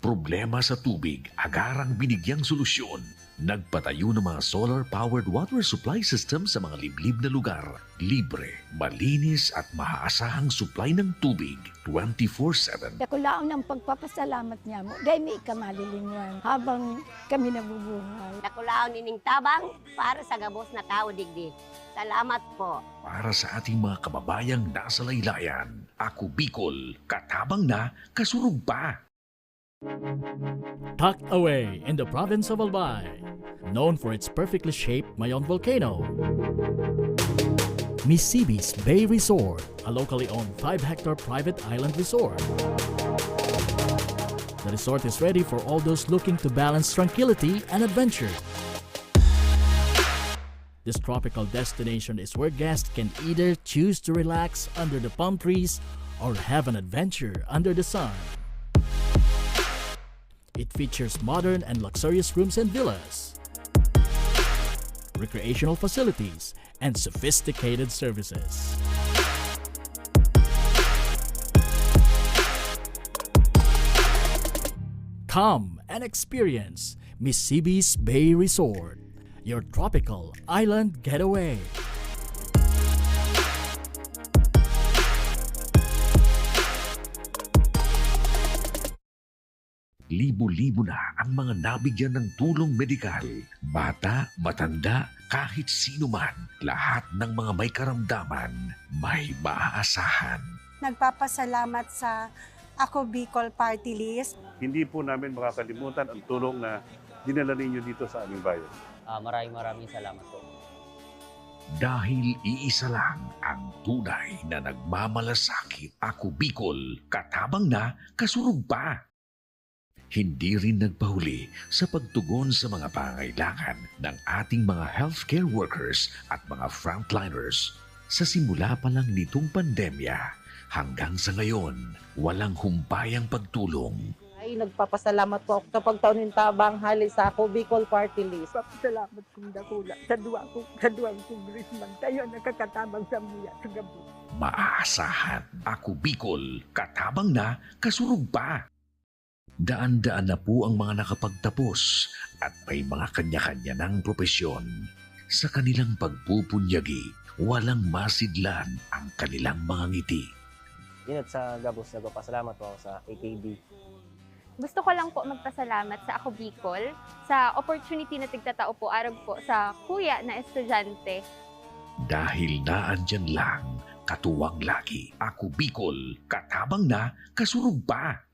Problema sa tubig, agarang binigyang solusyon. Nagpatayo ng mga solar-powered water supply system sa mga liblib na lugar. Libre, malinis at maaasahang supply ng tubig 24/7. Ako lang ng pagpapasalamat niya mo. Dahil may ikamalilinwan habang kami nabubuhay. Nakulaon ining tabang para sa gabos na tao digdi. Salamat po. Para sa ating mga kababayang nasa laylayan, Ako Bicol, katabang na, kasurug pa. Tucked away in the province of Albay, known for its perfectly shaped Mayon volcano, Misibis Bay Resort, a locally owned 5-hectare private island resort. The resort is ready for all those looking to balance tranquility and adventure. This tropical destination is where guests can either choose to relax under the palm trees or have an adventure under the sun. It features modern and luxurious rooms and villas, recreational facilities, and sophisticated services. Come and experience Misibis Bay Resort, your tropical island getaway. Libo-libo na ang mga nabigyan ng tulong medikal. Bata, matanda, kahit sino man, lahat ng mga may karamdaman, may maaasahan. Nagpapasalamat sa Ako Bicol Party List. Hindi po namin makakalimutan ang tulong na dinala ninyo dito sa aming bayan. Maraming salamat po. Dahil iisa lang ang tunay na nagmamalasakit. Ako Bicol, katabang na, kasurug pa. Hindi rin nagpahuli sa pagtugon sa mga pangailangan ng ating mga healthcare workers at mga frontliners. Sa simula pa lang nitong pandemya, hanggang sa ngayon, walang humpayang pagtulong. Ay, nagpapasalamat po ako sa pagtaon ng tabang hali sa Ako Bicol Party List. Salamat kong dakula sa duwang congressman. Tayo nakakatabang sa muya sa gabi. Maaasahan. Ako Bicol, katabang na, kasurug pa. Daan-daan na po ang mga nakapagtapos at may mga kanya-kanya ng propesyon. Sa kanilang pagpupunyagi, walang masidlan ang kanilang mga ngiti. Inat sa gabos, nagpapasalamat po ako sa AKB. Gusto ko lang po magpasalamat sa Ako Bicol sa opportunity na tigtatao po arag po sa kuya na estudyante. Dahil naandyan lang, katuwang lagi. Ako Bicol, katabang na, kasurug pa.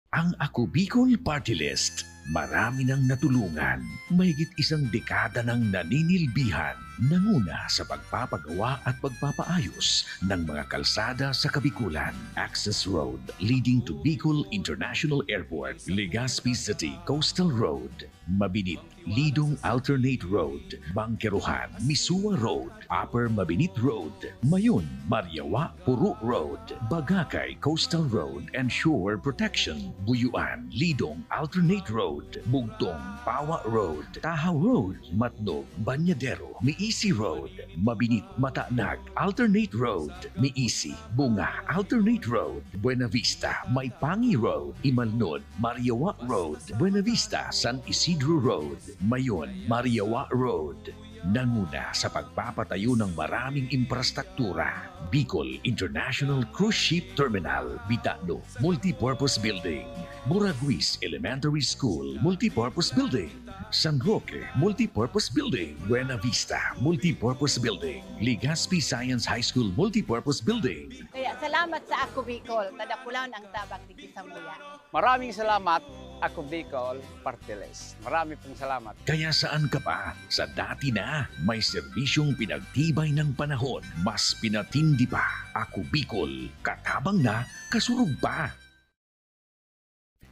Ang Ako Bicol Party List, marami nang natulungan, mahigit isang dekada nang naninilbihan, nanguna sa pagpapagawa at pagpapaayos ng mga kalsada sa Kabikulan. Access Road leading to Bicol International Airport, Legazpi City Coastal Road, Mabinit, Lidong Alternate Road, Bangkeruhan, Misua Road, Upper Mabinit Road, Mayon, Mariawa, Puro Road, Bagakay Coastal Road and Shore Protection, Buyuan, Lidong Alternate Road, Bugtong, Pawa Road, Tahaw Road, Matnog, Banyadero, Miisi Road, Mabinit, Matanag, Alternate Road, Miisi, Bunga, Alternate Road, Buena Vista, Maipangi Road, Imalnod, Mariawa Road, Buena Vista, San Isidro Road, Mayon, Mariawa Road. Nanguna sa pagpapatayo ng maraming infrastruktura. Bicol International Cruise Ship Terminal, Bitano, Multipurpose Building, Buraguis Elementary School, Multipurpose Building, San Roque, Multipurpose Building, Buena Vista, Multipurpose Building, Legazpi Science High School, Multipurpose Building. Kaya salamat sa Ako Bicol, tadapulan ang tabang digdi sa muya. Maraming salamat, Ako Bicol Party List. Marami pong salamat. Kaya saan ka pa? Sa dati na, may serbisyong pinagtibay ng panahon, mas pinatindi pa. Ako Bicol, katabang na, kasurug pa.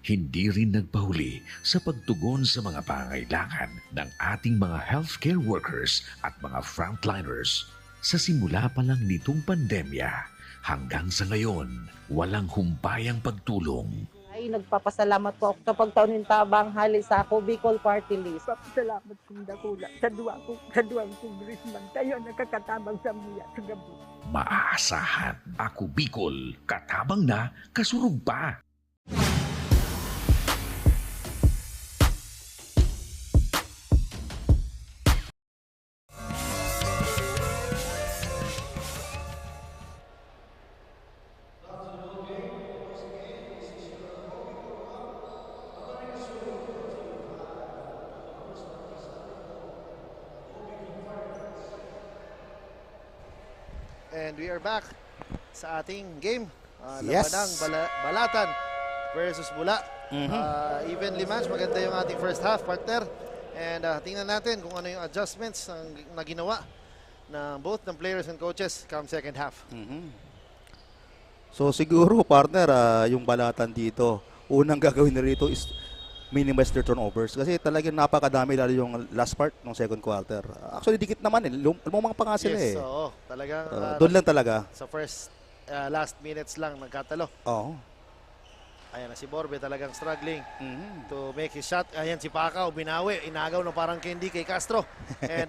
Hindi rin nagpahuli sa pagtugon sa mga pangailangan ng ating mga healthcare workers at mga frontliners. Sa simula pa lang nitong pandemya, hanggang sa ngayon, walang humpayang pagtulong. Ay, nagpapasalamat po ako sa pagtaon ng tabang hali sa Ako Bicol Party List. Salamat kong dakula sa duwang congressman. Tayo nakakatabang sa muya sa gabi. Maaasahan. Ako Bicol, katabang na, kasurug pa. And we are back sa ating game. Yes. Labanang Balatan versus Bula. Evenly match. Maganda yung ating first half, partner. And tingnan natin kung ano yung adjustments na ginawa ng both ng players and coaches come second half. So siguro partner, yung Balatan dito, unang gagawin na rito is minimize their turnovers kasi talagang napakadami lalo yung last part ng second quarter. Actually dikit naman lumang pa nga sila Yes, eh. oo. Talagang Doon lang talaga. sa first last minutes lang nagkatalo. Oo. Ayan na si Borbe talagang struggling to make his shot. Ayan si Pacau, binawi, inagaw na parang candy kay Castro. And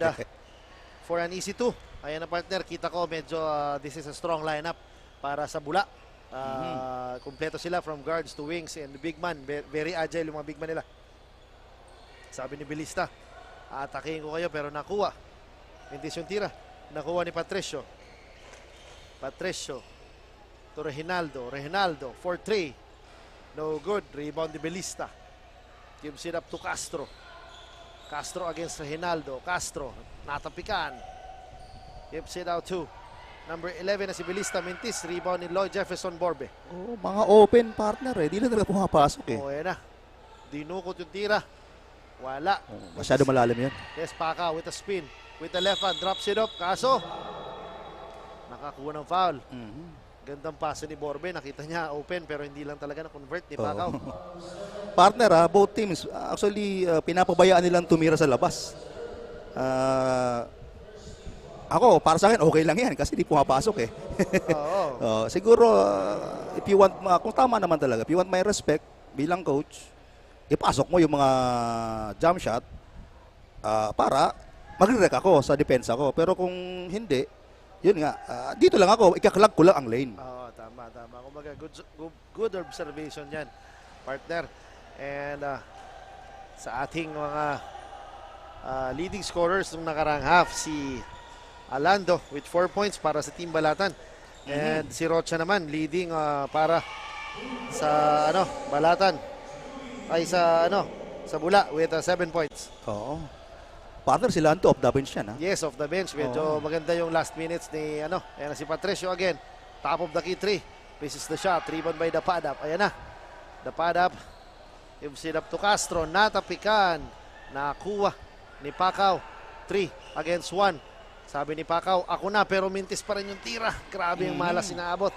for an easy two. Ayan na partner, kita ko medyo this is a strong lineup para sa Bula. Kompleto sila from guards to wings and the big man. Very agile yung mga big man nila. Sabi ni Belista, atakihin ko kayo pero nakuha. Mintis yung tira. Nakuha ni Patricio. Patricio to Reginaldo. Reginaldo for 3. No good. Rebound ni Belista. Gives it up to Castro. Castro against Reginaldo. Castro natapikan. Gives it out to number 11 na si Belista. Mintis. Rebound ni Lloyd Jefferson Borbe. Oh, mga open partner eh. Di na talaga pumapasok eh. Oh, yan na. Dinukot yung tira. Wala. Masyado malalim yan. Yes, Pacau with a spin. With the left hand. Drops it up. Kaso, nakakuha ng foul. Gandang pasa ni Borbe. Nakita niya open pero hindi lang talaga na-convert ni Pacau. Partner both teams actually pinapabayaan nilang tumira sa labas. Ako, para sa akin, okay lang yan kasi di pumapasok eh. Siguro, if you want, kung tama naman talaga, if you want my respect bilang coach, ipasok mo yung mga jump shot para magre-rec ako sa depensa ko. Pero kung hindi, yun nga, dito lang ako, ikaklag ko lang ang lane. Tama. Kumbaga, good observation yan, partner. And sa ating mga leading scorers nung nakarang half, si Alando with 4 points para sa Team Balatan. And si Rocha naman leading para sa Balatan. Ay sa Bula with 7 points. Oo. Partner sila off the bench yan. Yes, off the bench. Medyo maganda yung last minutes ni Ayan na si Patricio again. Top of the key 3. Misses the shot. Rebound by Dapadap. Ayan na. Dapadap. Gives it up to Castro. Natapikan. Nakuha ni Pacau. 3 against 1. Sabi ni Pacau, ako na pero mintis pa rin yung tira. Grabe yung malas inaabot.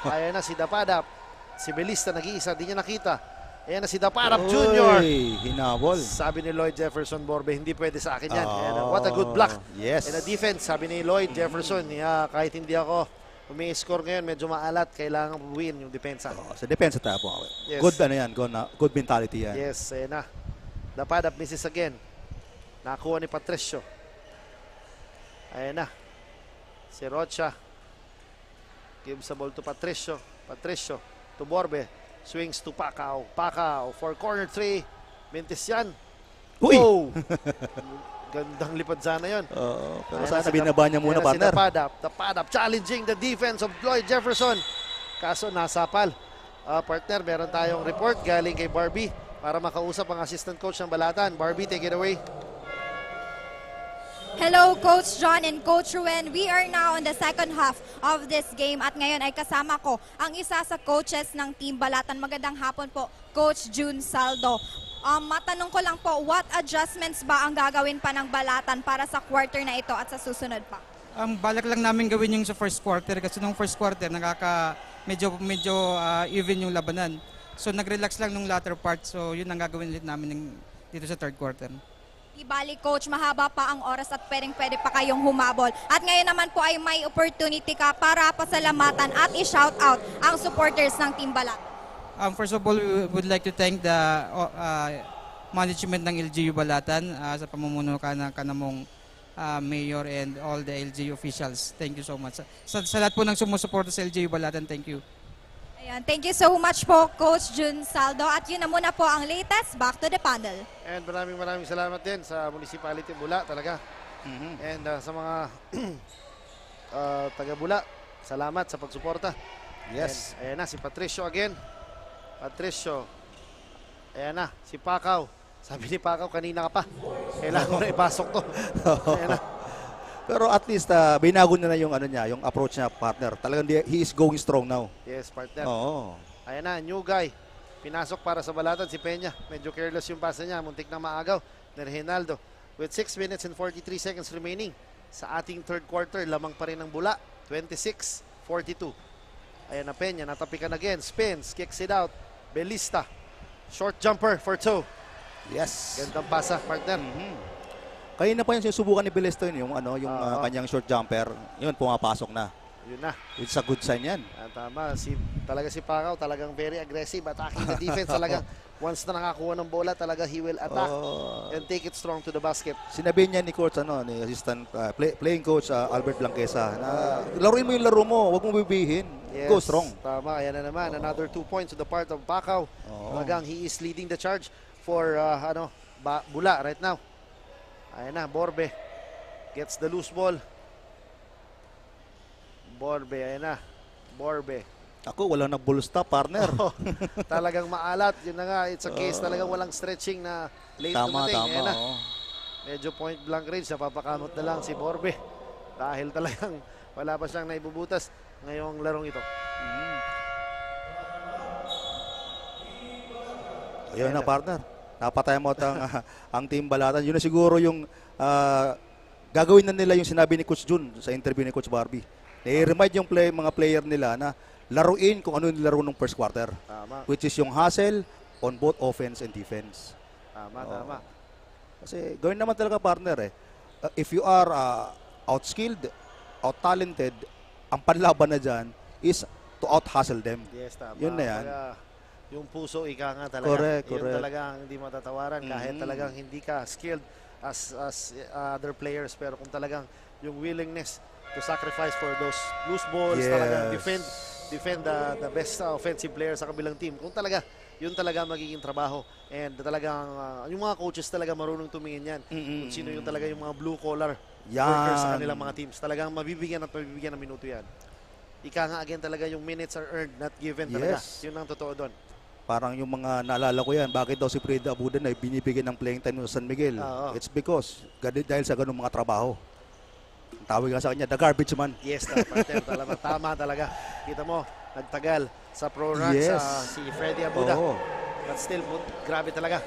Ayan na si Dapadap. Si Belista nag-iisa, di niya nakita. Ayan na si Dapadap Jr. Hinabol. Sabi ni Lloyd Jefferson Borbe, hindi pwede sa akin yan. What a good block. Yes. And a defense, sabi ni Lloyd Jefferson, kahit hindi ako umi-score ngayon, medyo maalat, kailangan win yung depensa. Sa depensa tayo po. Yes. Good mentality yan. Yes, ayan na. Dapadap misses again. Nakuha ni Patricio. Ayan na. Si Rocha. Gives the ball to Patricio. Patricio to Borbe. Swings to Pacau. Pacau for corner 3. Mintis yan. Uy! Oh! Gandang lipad sana yun. Pero sana binaba niya muna, partner. Si Dapadap challenging the defense of Lloyd Jefferson. Kaso nasapal. Partner, meron tayong report galing kay Barbie para makausap ang assistant coach ng Balatan. Barbie, take it away. Hello, Coach John and Coach Ruben. We are now in the second half of this game at ngayon ay kasama ko ang isa sa coaches ng Team Balatan. Magandang hapon po, Coach June Saldo. Matanong ko lang po, what adjustments ba ang gagawin pa ng Balatan para sa quarter na ito at sa susunod pa? Balak lang namin gawin yung sa first quarter kasi nung first quarter medyo even yung labanan. So nag-relax lang nung latter part. So yun ang gagawin ulit namin dito sa third quarter. Ibali, Coach, mahaba pa ang oras at pwede pa kayong humabol. At ngayon naman po ay may opportunity ka para pasalamatan at i-shout out ang supporters ng Team Balatan. First of all, we would like to thank the management ng LGU Balatan sa pamumuno kanamong mayor and all the LGU officials. Thank you so much. Sa lahat po ng sumusuporta sa LGU Balatan, thank you. Ayan, thank you so much po, Coach June Saldo. At yun na muna po ang latest. Back to the panel. And maraming salamat din sa Municipality Bula talaga. And sa mga taga Bula, salamat sa pagsuporta. Yes. And, ayan na, si Patricio again. Patricio. Ayan na, si Pacau. Sabi ni Pacau, kanina ka pa. Kailangan ko na ipasok to. Ayan na. Pero at least binago na yung ano niya, yung approach niya, partner. Talagang he is going strong now. Yes, partner. Oo. Ayan na, new guy. Pinasok para sa balatan si Peña. Medyo careless yung pasa niya. Muntik na maagaw ni Reynaldo. With 6 minutes and 43 seconds remaining sa ating third quarter, lamang pa rin ang bula. 26-42. Ayan na Peña, natapikan again. Spins, kicks it out. Belista. Short jumper for 2. Yes. Gandang pasa, partner. Kaya na pa yung sinusubukan ni Belesto yun, yung kanyang short jumper. Yun, pumapasok na. Yun na. It's a good sign yan. Tama, talaga si Pacquiao talagang very aggressive, attacking the defense. Talagang once na nakakuha ng bola, talaga he will attack and take it strong to the basket. Sinabi niya ni coach, ni assistant playing coach Albert Blanquesa, na laruin mo yung laro mo, huwag mo bibihin. Yes, Go strong. Tama, ayan na naman. Another 2 points to the part of Pacquiao. Talagang he is leading the charge for Bula right now. Ayan na, Borbe gets the loose ball. Borbe, ayan na. Borbe. Ako, walang nag-ball stop, partner. Talagang maalat. Yun na nga, it's a case talagang walang stretching na late dumating. Ayan na. Medyo point blank range. Napapakamot na lang si Borbe. Dahil talagang wala pa siyang naibubutas ngayong larong ito. Ayun na, partner. Napatay mo ang team Balatan. Yun na siguro yung gagawin na nila yung sinabi ni Coach Jun sa interview ni Coach Barbie. I-remind yung mga player nila na laruin kung ano yung laro ng first quarter. Tama. Which is yung hustle on both offense and defense. Tama. Kasi gawin naman talaga, partner if you are outskilled, out-talented, ang panlaban na dyan is to out-hustle them. Yes, tama. Yun na yan. Yung puso, ika nga talaga. Correct. Yun talaga hindi matatawaran. Kahit talagang hindi ka skilled as other players. Pero kung talagang yung willingness to sacrifice for those loose balls, talagang defend the best offensive player sa kabilang team. Kung talaga, yun talaga magiging trabaho. And talagang, yung mga coaches talaga marunong tumingin yan. Kung sino yung talaga yung mga blue-collar workers sa kanilang mga teams. Talagang mabibigyan ng minuto yan. Ika nga again talaga yung minutes are earned, not given talaga. Yun ang totoo doon. Parang yung mga naalala ko yan, bakit daw si Fred Abudan ay binibigyan ng playing time sa San Miguel? It's because, dahil sa ganung mga trabaho. Tawag nga sa kanya, the garbage man. Yes, tama talaga. Kita mo, nagtagal sa pro ranks si Freddy Abuda. But still, grabe talaga.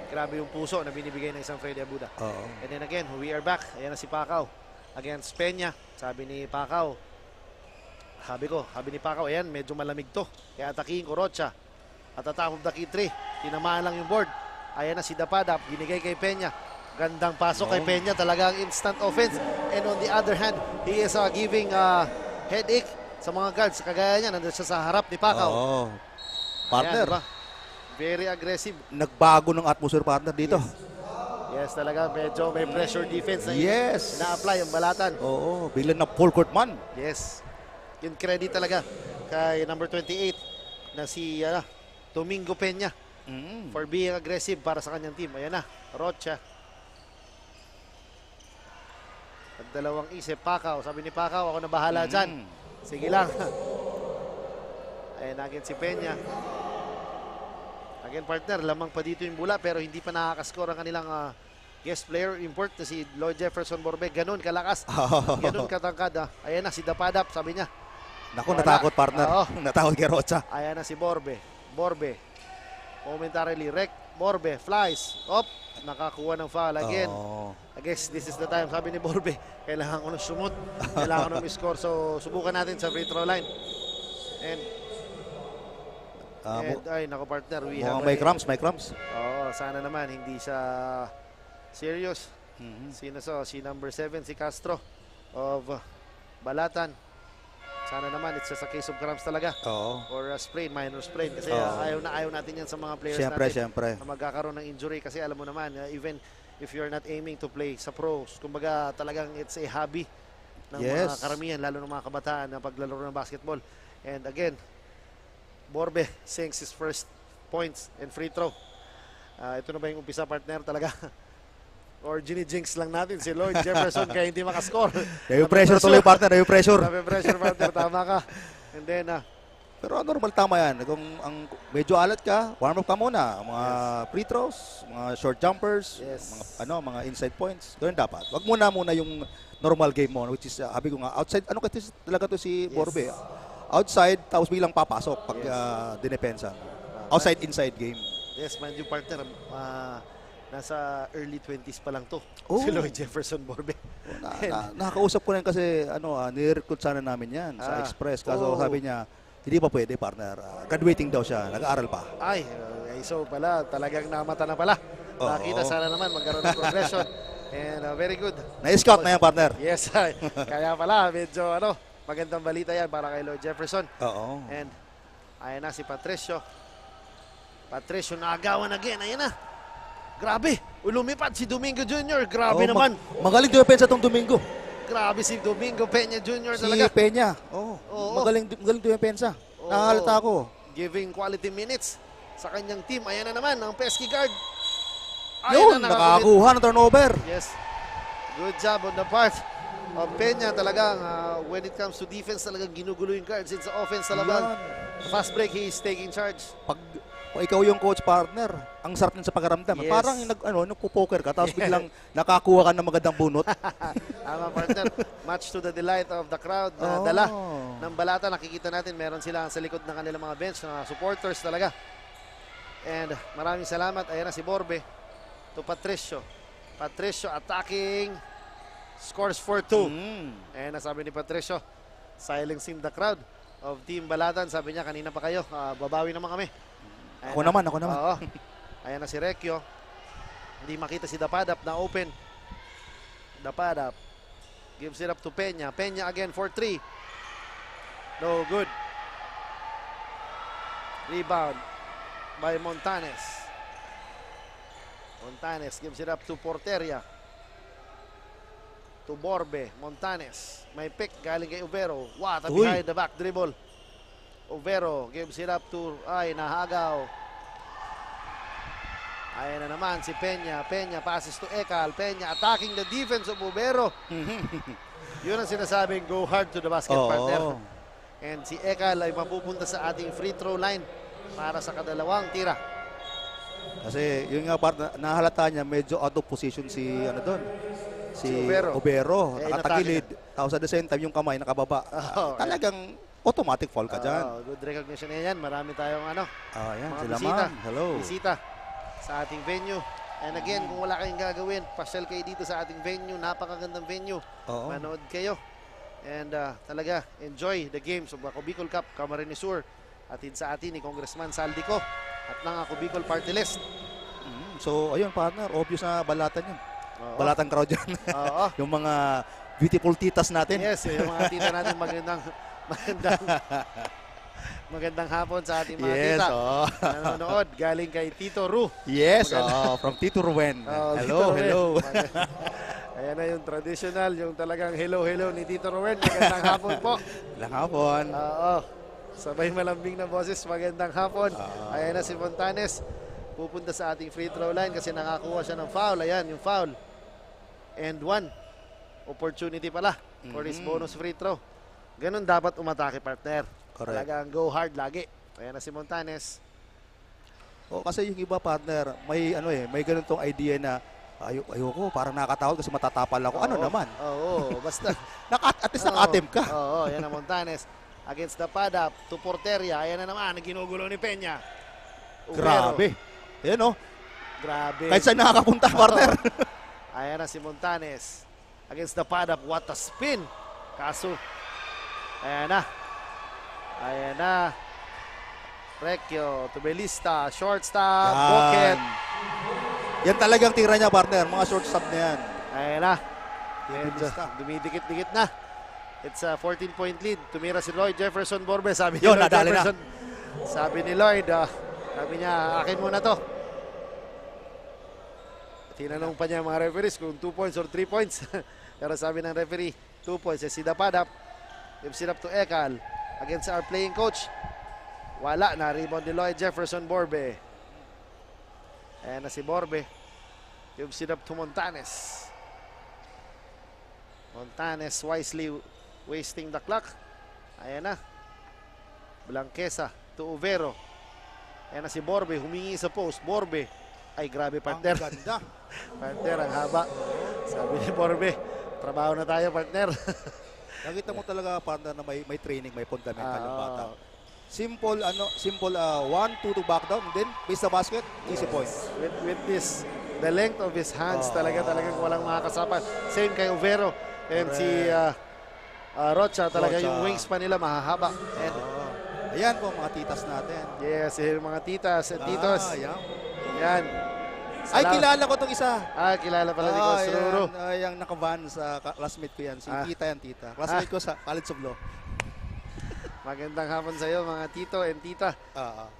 Grabe yung puso na binibigay ng isang Freddy Abuda. And then again, we are back. Ayan na si Pacquiao against Peña. Sabi ni Pacquiao, sabi ni Pacquiao, ayan, medyo malamig to. Kaya atakihin ko Rocha. At the top of the key 3, tinamaan lang yung board. Ayan na si Dapadap, binigay kay Peña. Gandang pasok kay Peña, talagang instant offense. And on the other hand, he is giving headache sa mga guards. Kagaya niya, nandun siya sa harap ni Pacquiao. Partner. Ayan, diba? Very aggressive. Nagbago ng atmosphere, partner, dito. Yes, talaga medyo may pressure defense na na-apply ang Balatan. Biglang na full court man. Yes. Yung credit talaga kay number 28 na si Domingo Peña for being aggressive para sa kanyang team. Ayan na, Rocha. Nagdalawang isip, Pacquiao. Sabi ni Pacquiao, ako na bahala dyan. Sige lang. Ayan again si Peña. Again, partner, lamang pa dito yung Bula pero hindi pa nakakascore ang kanilang guest player import na si Lloyd Jefferson Borbe. Ganun kalakas. Ganun katangkad. Ayan na si Dapadap, sabi niya. Naku, natakot, partner. Natakot kay Rocha. Ayan na si Borbe. Momentarily wreck. Borbe flies. Nakakuha ng foul again. I guess this is the time. Sabi ni Borbe, kailangan ko ng sumot. Kailangan ko ng score. So, subukan natin sa free throw line. And ay, naku partner. May crumbs. Sana naman. Hindi siya serious. Sino si number 7, si Castro of Balatan. Sana naman, it's just a case of cramps talaga. Or a sprain, minor sprain. Kasi ayaw natin yan sa mga players natin. Na magkakaroon ng injury. Kasi alam mo naman, even if you're not aiming to play sa pros, kumbaga talagang it's a hobby ng mga karamihan, lalo ng mga kabataan na paglalaro ng basketball. And again, Borbe sinks his first points and free throw. Ito na ba yung umpisa, partner, talaga? Or jinx lang natin si Lloyd Jefferson kaya hindi makascore. Yung pressure tuloy, partner. Yung pressure. Pressure, partner. Tama ka. And then, Pero normal, tama yan. Kung medyo alat ka, warm up ka muna. Mga free throws, mga short jumpers, mga inside points. Ganun dapat. Wag muna yung normal game mo, which is, sabi ko nga, outside, talaga to si Borbe. Outside, tapos bilang papasok pag dinepensa. Outside, inside game. Yes, mind you, partner, nasa early 20s pa lang to. Oh. Si Lloyd Jefferson Borbe. Nakakausap ko rin kasi, nire-recruit sana namin yan sa Express. Kaso sabi niya, hindi pa pwede, partner. Graduating daw siya, nag-aaral pa. Ay, so pala, talagang namata na pala. Nakita sana naman magkaroon ng progression. And very good. Na-scout na yan, partner. Yes, kaya pala, medyo magandang balita yan para kay Lloyd Jefferson. Oo. And ayan na si Patricio. Patricio naagawan again, ayan na. Grabe, lumipad si Domingo Jr. Grabe naman. Magaling depensa tong Domingo. Grabe si Domingo Peña Jr. Si talaga. Peña, magaling depensa. Nakakalata ako. Giving quality minutes sa kanyang team. Ayan na naman ang pesky guard. Yun, nakakuha ng turnover. Yes. Good job on the part of Peña. Talagang when it comes to defense, talagang ginugulo yung guards. It's offense talagang. Fast break, he is taking charge. Pag ikaw yung coach partner, ang sarap din sa pagkaramdam. Yes. Parang nagpo-poker ka, tapos biglang nakakuha ka ng magandang bunot. Tama, partner. Much to the delight of the crowd na dala ng Balata. Nakikita natin, meron sila sa likod ng kanilang mga bench, na supporters talaga. And maraming salamat. Ayan na si Borbe to Patricio. Patricio attacking. Scores for 2. Ayan na, sabi ni Patricio, silencing the crowd of Team Balatan. Sabi niya, kanina pa kayo, babawi naman kami. Ayan Ako naman. Oo. Ayan na si Recchio. Hindi makita si Dapadap na open. Dapadap gives it up to Peña. Peña again for 3. No good. Rebound by Montanes. Montanes gives it up to Porteria. To Borbe. Montanes. May pick galing kay Overo. What a behind the back dribble. Overo gives it up to, nahagaw. Ayan na naman si Peña. Peña passes to Ekal. Peña attacking the defense of Overo. Yun ang sinasabing go hard to the basket, partner. And si Ekal ay mapupunta sa ating free throw line para sa kadalawang tira. Kasi yung nga partner, nahalata niya medyo out of position si si Overo. Nakatagilid. Tapos at the same time yung kamay nakababa. Talagang automatic foul ka dyan. Good recognition yan. Marami tayong yan, mga sila bisita. ma'am. Hello. Bisita sa ating venue. And again, kung wala kayong gagawin, pasyal kayo dito sa ating venue. Napakagandang venue. Manood kayo. And talaga, enjoy the games of Ako Bicol Cup, Camarines Sur. Atid sa atin ni Congressman Saldico at ng Ako Bicol Party List. So, ayun partner, obvious na balatan yun. Balatan crowd yan. Yung mga beautiful titas natin. Yes, yung mga tita natin magandang hapon sa ating mga tita. Nanonood galing kay Tito Ru. Yes, from Tito Ruben. Hello. Ayan na yung traditional, yung talagang hello ni Tito Ruben. Magandang hapon po. Magandang hapon. Sabay malambing na boses, magandang hapon. Ayan na si Montanes. Pupunta sa ating free throw line kasi nakakuha siya ng foul. Ayan, yung foul. And 1 opportunity pala for this bonus free throw. Ganun dapat umatake, partner. Correct. Talagang go hard lagi. Ayan na si Montanes. Kasi yung iba partner, may ganun tong idea na ayoko, parang nakakatawad kasi matatapal ako. Ano naman? Basta. At least naka-attempt ka. Ayan na Montanes. Against the Padap to Porteria. Ayan na naman, ginugulo ni Peña. Grabe. Ayan Grabe. Kahit saan nakakapunta, partner. Ayan na si Montanes. Against the Padap, what a spin. Kaso, ayan na. Recchio to Belista. Short stop. Bucket. Yan talagang tira niya, partner. Mga short stop na yan. Ayan na. Dumidikit-dikit na. It's a 14-point lead. Tumira si Lloyd Jefferson Borbe. Sabi ni Lloyd Jefferson. Sabi ni Lloyd, sabi niya, akin muna to. Tinanong pa niya mga referees kung 2 points or 3 points. Pero sabi ng referee, 2 points. Si Dapadap gives it up to Ekal against our playing coach. Wala na. Rebound ni Lloyd Jefferson Borbe. Ayan na si Borbe. Gives it up to Montanes. Montanes wisely wasting the clock. Ayan na. Blanquesa to Uvero. Ayan na si Borbe, humingi sa post. Borbe. Ay, grabe, partner. Ang ganda. Partner, ang haba. Sabi ni Borbe, trabaho na tayo, partner. Nakita mo talaga, partner, na may training, may fundamental yung bata. Simple, 1-2 to back down, then base the basket, easy point. With this, the length of his hands, talagang walang makakasapan. Same kay Uvero. And si Rocha, talaga yung wingspan nila mahahaba. And ayan po mga titas natin. yes, yung mga titas and titos. Yan. Ay, kilala ko itong isa. Kilala pala ni Coach Ruro. Yung nakaban sa classmate ko yan. Si Tita yan, Tita. Classmate ko sa College of Law. Magandang hapon sa iyo mga tito and tita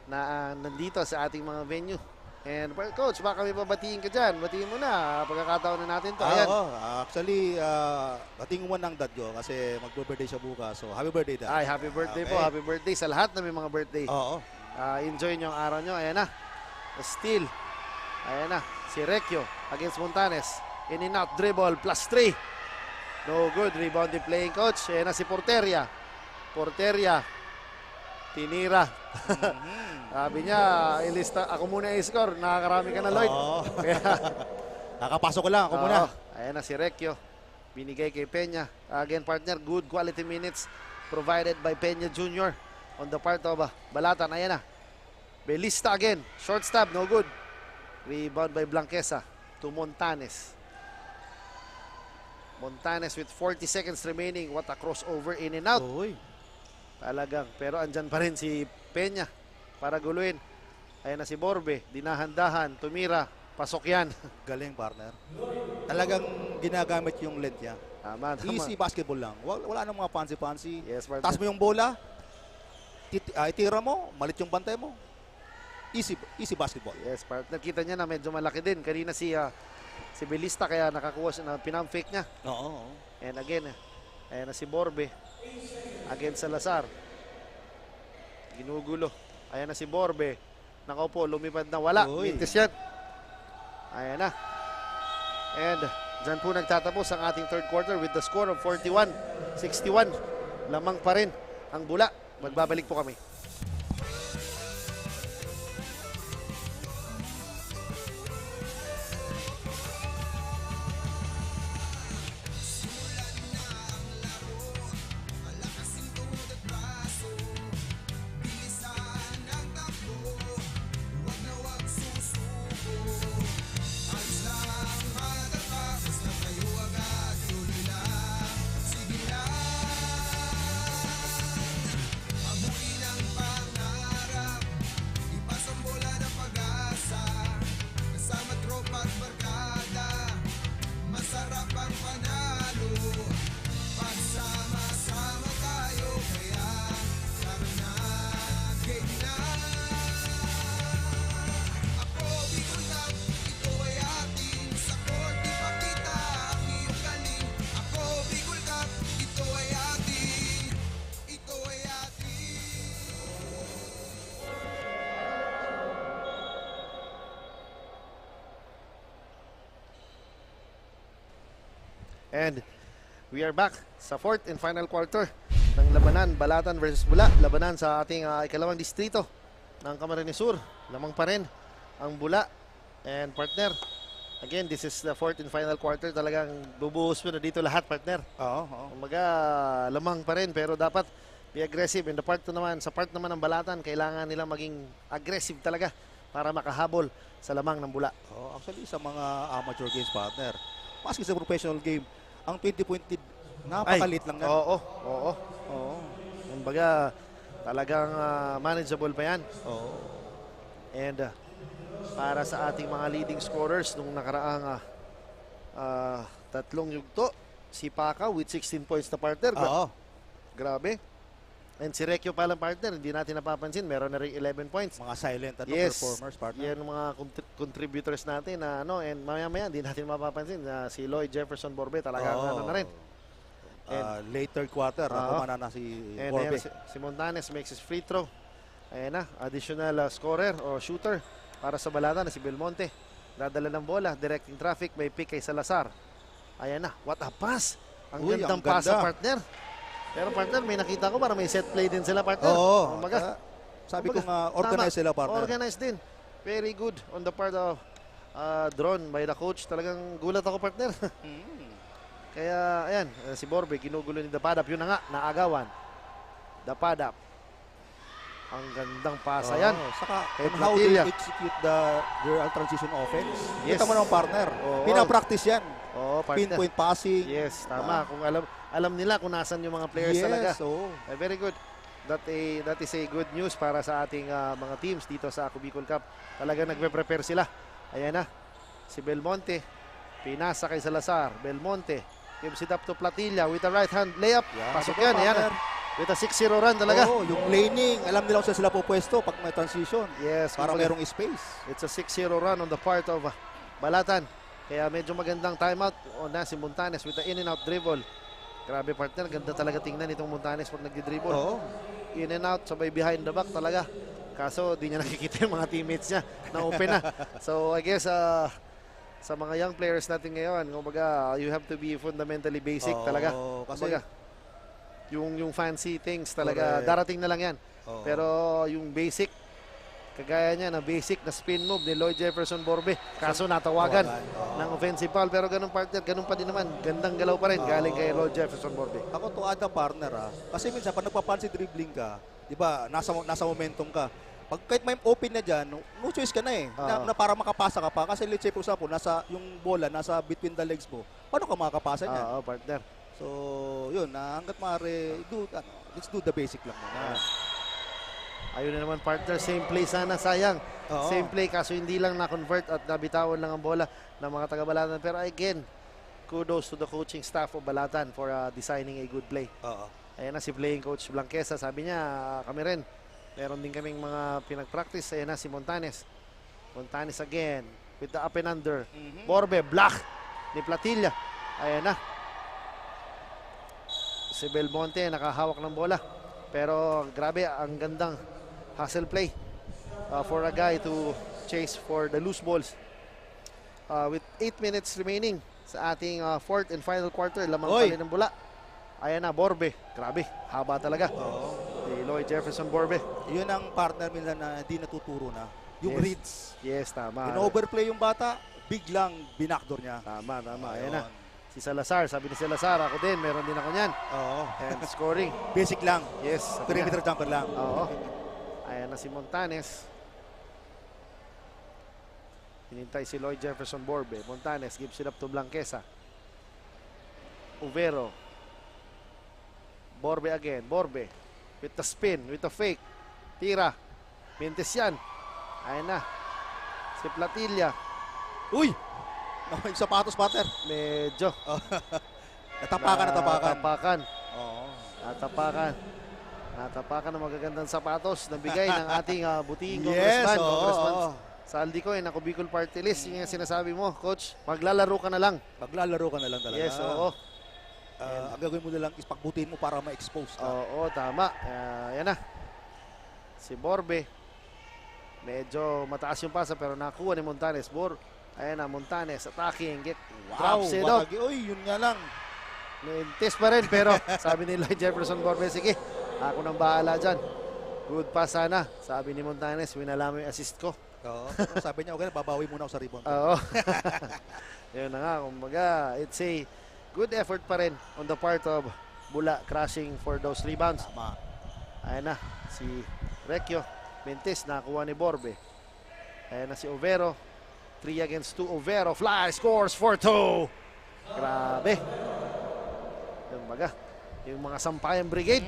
na nandito sa ating mga venue. And Coach, baka may pabatiin ka dyan. Batiin mo na. Pagkakataon na natin to. Ayan. Actually, batiin mo ng dad ko kasi mag-birthday siya bukas. So, happy birthday, Dad. Ay, happy birthday po. Happy birthday sa lahat na may mga birthday. Oo. Enjoy nyo ang araw nyo. Ayan na. Steal. Ayan na. Si Recchio against Montanes. In and out dribble. +3. No good. Rebounding playing coach. Ayan na si Porteria. Porteria. Tinira. Sabi niya, ilista, ako muna i-score. Nakakarami ka na, Lloyd. Nakapasok ko lang, ako muna. Ayan na si Recchio. Binigay kay Peña. Again, partner, good quality minutes provided by Peña Jr. on the part of Balatan. Ayan na. Belista again. Short stab, no good. Rebound by Blanquesa to Montanes. Montanes with 40 seconds remaining. What a crossover in and out. Talagang. Pero andyan pa rin si Peña para guluin. Ayan na si Borbe. Dinahandahan. Tumira. Pasok yan. Galing, partner. Talagang ginagamit yung length niya. Tama. Easy basketball lang. Wala nang mga fancy-fancy. Yes, partner. Taas mo yung bola. Itira mo. Malit yung bantay mo. Easy basketball. Yes, partner. Kita niya na medyo malaki din. Kanina si Belista kaya nakakuha siya na pinam-fake niya. Oo. And again, ayan na si Borbe. Against Salazar. Ginugulo. Ayan na si Borbe. Nakaupo, lumipad na wala. Mintis yan. Ayan na. And dyan po nagtatapos ang ating third quarter with the score of 41-61. Lamang pa rin ang Bula. Magbabalik po kami. And we are back sa fourth and final quarter ng labanan, Balatan versus Bula. Labanan sa ating ikalawang distrito ng Camarines Sur. Lamang pa rin ang Bula. And partner, again, this is the fourth and final quarter. Talagang bubuhos mo na dito lahat, partner. Oo. Umaga, lamang pa rin pero dapat be aggressive. In the part naman, sa part naman ng Balatan, kailangan nilang maging aggressive talaga para makahabol sa lamang ng Bula. Actually, sa mga amateur games, partner, maski sa professional game, ang 20-point lead, napakalit lang yan. Oo. Kumbaga, talagang manageable pa yan. And para sa ating mga leading scorers nung nakaraang tatlong yugto, si Paca with 16 points na partner. Grabe. And si Recchio palang partner, hindi natin napapansin, meron na rin 11 points. Mga silent performers, partner. Yan mga contributors natin na and maya-maya hindi natin mapapansin na si Lloyd Jefferson Borbe talaga na rin. Late third quarter, pumana na si Borbe. Si Montanes makes his free throw. Ayan na, additional scorer o shooter para sa Balatan na si Belmonte. Dadala ng bola, directing traffic, may pick kay Salazar. Ayan na, what a pass! Ang gandang pass sa partner. Pero partner, may nakita ko parang may set play din sila, partner. Oo. Kumbaga, Sabi ko nga, organized sila, partner. Organized din. Very good on the part of drawn by the coach. Talagang gulat ako, partner. Kaya, ayan, si Borbe, ginugulo ni Dapadap. Yun na nga, naagawan. Dapadap. Ang gandang pasa yan. Saka, Kay on how they Platilla. execute their transition offense. Yes. Kita mo naman, partner. Oo. Pinapractice yan. Oo, partner. Pinpoint passing. Yes, tama. Kung alam nila kung nasan yung mga players Yes, talaga. oo. Very good. That is a good news para sa ating mga teams dito sa Ako Bicol Cup. Talagang nagpe-prepare sila. Ayan na. Si Belmonte. Pinasa kay Salazar. Belmonte. Gives it up to Platilla with a right hand layup. Pasok yan. Ayan na. With a 6-0 run talaga. Oo, yung laning. Alam nila kung saan sila pupwesto pag may transition. Yes. Para kumbaga, merong space. It's a 6-0 run on the part of Balatan. Kaya medyo magandang timeout. O na si Montanes with the in and out dribble. Grabe, partner, ganda talaga tingnan itong Montanes pag nagdi-dribble. Oo. In and out, sabay behind the back talaga. Kaso di niya nakikita yung mga teammates niya na open na. So I guess sa mga young players natin ngayon, kumbaga, you have to be fundamentally basic talaga. Kasi Kumbaga, yung fancy things talaga, Correct. darating na lang yan. Oo. Pero yung basic, kagaya niya na basic na spin move ni Lloyd Jefferson Borbe. Kaso natawagan ng offensive foul. Pero ganun, partner, ganun pa din naman. Gandang galaw pa rin galing kay Lloyd Jefferson Borbe. Ako to add a partner Kasi minsan pag nagpapansi dribbling ka, 'di ba? Nasa momentum ka. Pag kahit may open na diyan, no choice ka na eh. Na para makapasa ka pa kasi let's say for example, nasa yung bola nasa between the legs mo. Paano ka makakapasa niyan? Oo, partner. So, yun, hangga't maaari let's do the basic lang muna. Ayun na naman, partner, same play sana, sayang. Oo. Same play kaso hindi lang na-convert at nabitawan lang ang bola ng mga taga-Balatan. Pero again, kudos to the coaching staff of Balatan for designing a good play. Oo. Ayan na si playing coach Blanquesa. Sabi niya, kami rin. Meron din kaming mga pinag-practice. Ayan na si Montanes. Montanes again with the up and under. Borbe, block ni Platilla. Ayan na. Si Belmonte nakahawak ng bola. Pero grabe, ang gandang hustle play for a guy to chase for the loose balls. With 8 minutes remaining sa ating fourth and final quarter, lamang pa rin ng bula. Ayan na, Borbe. Grabe, haba talaga. Si Lloyd Jefferson Borbe. Yun ang partner minsan na hindi natuturo na. Yung Yes. reads. Yes, tama. In-overplay yung bata, biglang binakdor niya. Tama. Ayan na. Si Salazar, sabi ni Salazar, ako din, meron din ako niyan. Oo. And scoring. Basic lang. Yes. Perimeter jumper lang. Oo. Ayan na si Montanes. Hinintay si Lloyd Jefferson Borbe. Montanes gives it up to Blanquesa. Uvero. Borbe again. Borbe. With the spin, with the fake. Tira. Mintes yan. Ayan na. Si Platilla. Uy! Yung sapatos, partner. Medyo. Natapakan. Oo. Natapakan ng magagandang sapatos na bigay ng ating buting congressman. Congressman Saldico and Ako Bicol Party List. Yung sinasabi mo, Coach, maglalaro ka na lang. Maglalaro ka na lang talaga. Yes, oo. Ang gagawin mo na lang is pagbutin mo para ma-expose ka. Oo, tama. Yan na. Si Borbe. Medyo mataas yung pasa pero nakuha ni Montanes. Ayan na, Montanes attacking. Drops it up. Uy, yun nga lang. Mintis pa rin pero sabi ni Lloyd Jefferson Borbe, sige, ako nang bahala dyan. Good pass sana. Sabi ni Montanes, winala mo yung assist ko. Oo. Sabi niya, okay, babawi muna ako sa rebound. Oo. Yun na nga, kumbaga, it's a good effort pa rin on the part of Bula crashing for those rebounds. Tama. Ayan na, si Recchio. Mintis, nakuha ni Borbe. Ayan na si Overo. 3 against 2. Overo, fly, scores 4-2. Grabe. Yung baga, yung mga Sampayan Brigade.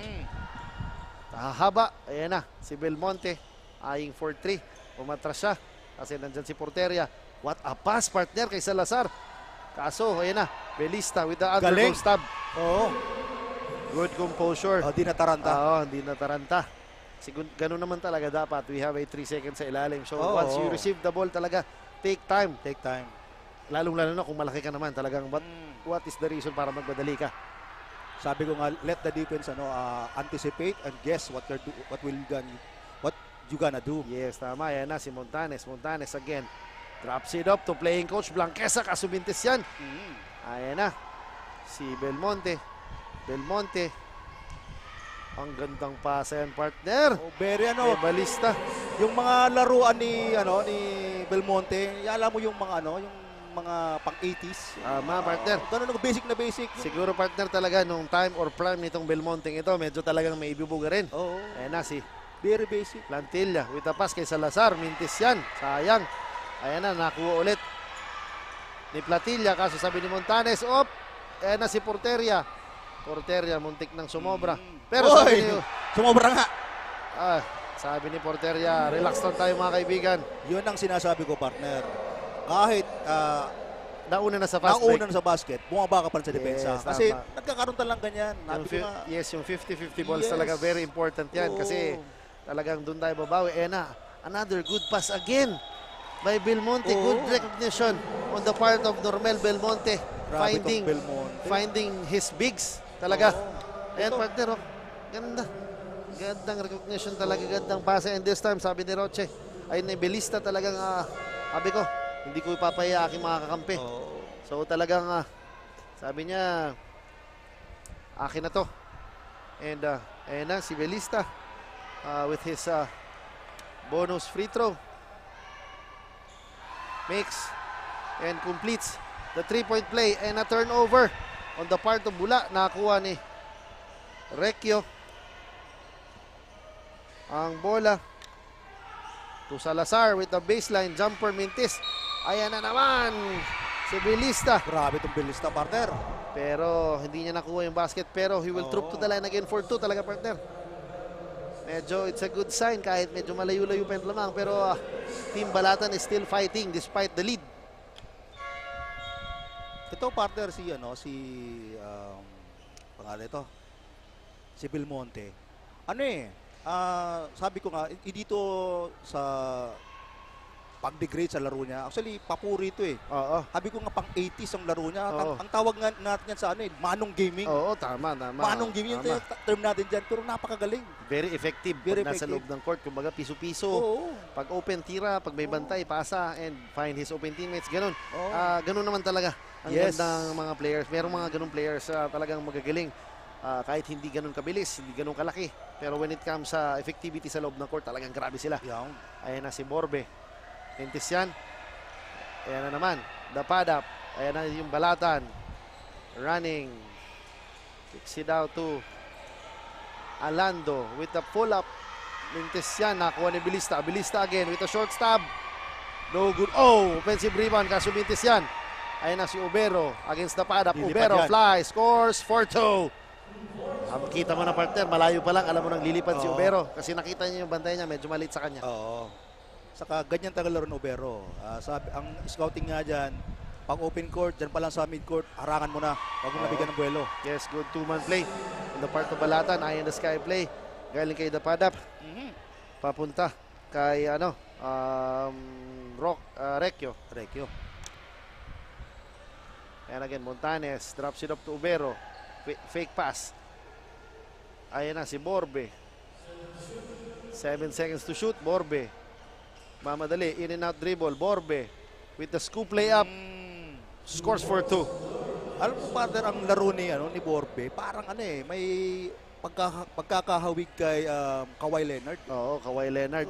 Hahaba. Ayan na, si Belmonte. Eyeing for 3. Umatras siya. Kasi nandyan si Porteria. What a pass, partner, kay Salazar. Kaso, ayan na, Belista with the undergoal stab. Oo. Good composure. Di nataranta. Oo, hindi nataranta. Ganun naman talaga dapat. We have a 3 seconds sa ilalim. So, once you receive the ball talaga, take time. Take time. Lalong-lalo na kung malaki ka naman talagang what is the reason para magmadali ka? Sabi ko nga, let the defense anticipate and guess what you gonna do. Yes, tama. Yan na si Montanes. Montanes again. Drops it up to playing coach Blanquesa. Kasubintis yan. Ayan na. Si Belmonte. Belmonte. Ang gandang pasa yan, partner. Very Kay Balista. Yung mga laruan ni Belmonte, alam mo yung mga yung mga pang-80s. Partner. Ganun basic na basic. Siguro partner talaga nung time or prime nitong Belmonte ito, medyo talagang may ibibuga rin. Oo. Ayan na si Very basic. Plantilla with the pass kay Salazar. Mintis yan. Sayang. Ayan na, nakuha ulit ni Platilla. Kaso sabi ni Montanes, ayan na si Porteria. Porteria, muntik ng sumobra. Pero sabi ni... Sumobra nga. Sabi ni Porteria, relax lang tayo mga kaibigan. Yun ang sinasabi ko, partner. Kahit nauna na sa fast break. Nauna na sa basket, bumaba ka pa rin sa depensa. Yes, kasi tama. nagkakaroon talagang ganyan. Yung 50-50 balls talaga very important yan. Kasi talagang doon tayo babawi. Another good pass again by Belmonte. Good recognition on the part of Normel Belmonte. Finding his bigs talaga. Ayan, partner. Ganda. Gandang recognition talaga. Gandang pasa. And this time, sabi ni Roche, ay ni Belista talagang, sabi ko, hindi ko ipapaya aking mga kakampi. So talagang, sabi niya, akin na to. And ayan na, si Belista with his bonus free throw. Makes and completes the 3-point play and a turnover on the part of Bula. Nakakuha ni Recchio ang bola to Salazar with the baseline jumper. Mintis. Ayan na naman si Belista. Grabe itong Belista, partner. Pero hindi niya nakuha yung basket. Pero he will troop to the line again for 2 talaga, partner. Medyo it's a good sign kahit medyo malayo-layo pa yung lamang. Pero Team Balatan is still fighting despite the lead. Ito, partner, pangalan ito, si Belmonte. Sabi ko nga, dito sa pag-degrade sa laro niya, actually, papuri ito eh. Sabi ko nga, pang-80s ang laro niya. Ang tawag nga natin yan sa Manong Gaming. Oo, tama. Manong Gaming, yung term natin dyan, pero napakagaling. Very effective. Pag nasa loob ng court, kumbaga piso-piso. Pag open, tira. Pag may bantay, pasa, and find his open teammates. Ganun. Ganun naman talaga ang gandang mga players. Merong mga ganun players talagang magagaling. Kahit hindi ganun kabilis, hindi ganun kalaki. Pero when it comes sa effectivity sa loob ng court, talagang grabe sila. Ayan na si Borbe. Mintis yan. Ayan na naman. Dapadap. Ayan na yung Balatan. Running. Kicks it out to Alando with the pull-up. Mintis yan. Nakuha ni Belista. Belista again with a short stab. No good. Offensive rebound. Kaso Mintis yan. Ayan na si Ubero against Dapadap. Ubero fly. Scores 4-2. Kita mo na, partner. Malayo pa lang. Alam mo nang lilipad si Ubero. Kasi nakita niya yung bantay niya. Medyo maliit sa kanya. Saka ganyan tagal laro ng Ubero. Ang scouting nga dyan, pag open court, dyan pa lang sa mid court, harangan mo na. Huwag mo nabigyan ng buwelo. Yes, good two-man play. In the part of Balatan, eye in the sky play. Galing kay Dapadap. Papunta kay Recchio. And again, Montanes drops it up to Ubero. Fake pass. Ayan na si Borbe. 7 seconds to shoot. Borbe. Mamadali, in and out dribble. Borbe with the scoop layup. Scores for 2. Alam mo, partner, ang laro ni Borbe, parang may pagkakahawig kay Kawhi Leonard. Kawhi Leonard.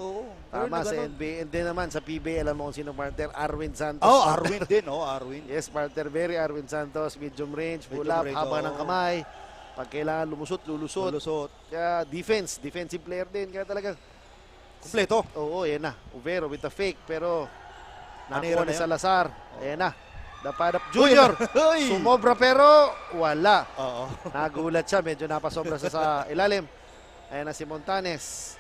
Tama, sa NBA. And then naman sa PBA, alam mo kung sino, partner? Arwin Santos. Arwin din. Arwin. Yes, partner. Very Arwin Santos. Medium range, pull up, haba ng kamay. Pag kailangan lulusot. Kaya defensive player din. Kaya talaga kumpleto. Yan na. Ubero with the fake, pero nakuha ni Salazar. Ayan na. Dapadap Junior. Sumobra pero wala. Nagulat siya. Medyo napasobra sa ilalim. Ayan na si Montanes.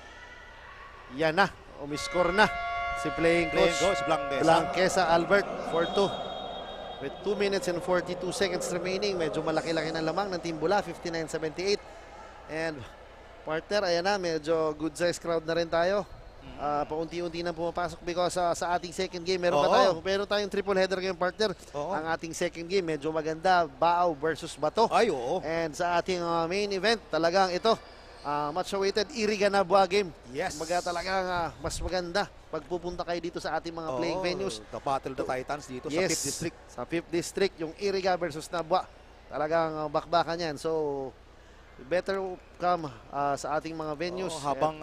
Yan na. Umiscore na si playing coach Blanquesa Albert for 2. With 2 minutes and 42 seconds remaining. Medyo malaki-laki ng lamang ng Team Bula. 59-78. And partner, ayan na, medyo good size crowd na rin tayo. Paunti-unti na pumapasok because sa ating second game, meron tayong triple header ngayong, partner. Ang ating second game, medyo maganda, Baaw versus Bato. And sa ating main event, talagang ito, much awaited, Iriganabua game. Yes. Talagang mas maganda pag pupunta kayo dito sa ating mga playing venues. The Battle of the Titans dito sa 5th District. Sa 5th District, yung Iriga versus Nabua. Talagang bakbakan yan. So, better come sa ating mga venues. Habang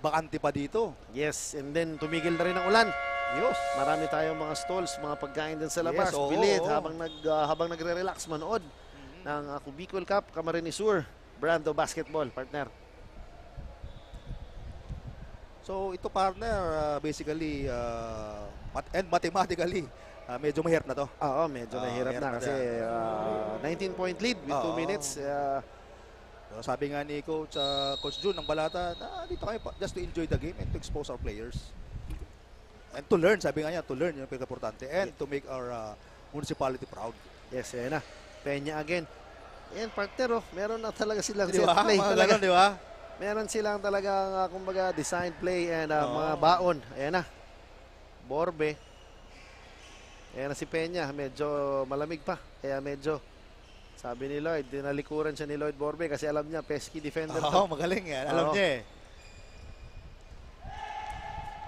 bakante pa dito. Yes, and then tumigil na rin ang ulan. Yes. Marami tayong mga stalls, mga pagkain din sa labas. Yes, oo, Bilid oo. habang nagre-relax manood ng Ako Bicol Cup, Camarines Sur, Brando Basketball, partner. So ito partner, basically and mathematically medyo mahirap na to. Oo, medyo mahirap na kasi 19-point lead with 2 minutes. Sabi nga ni Coach Jun ng Balata, dito kayo just to enjoy the game and to expose our players. And to learn, sabi nga niya, to learn yung pinaka-importante and to make our municipality proud. Yes, yan na. Peña again. Yan, partner, meron na talaga silang Di set ba? play. Mga Talaga, ganun, di ba? meron silang talagang, kumbaga, design play and mga baon. Ayan na. Borbe. Ayan na si Peña. Medyo malamig pa. Kaya medyo, sabi ni Lloyd, dinalikuran siya ni Lloyd Borbe kasi alam niya, pesky defender. Magaling yan. Alam niya eh.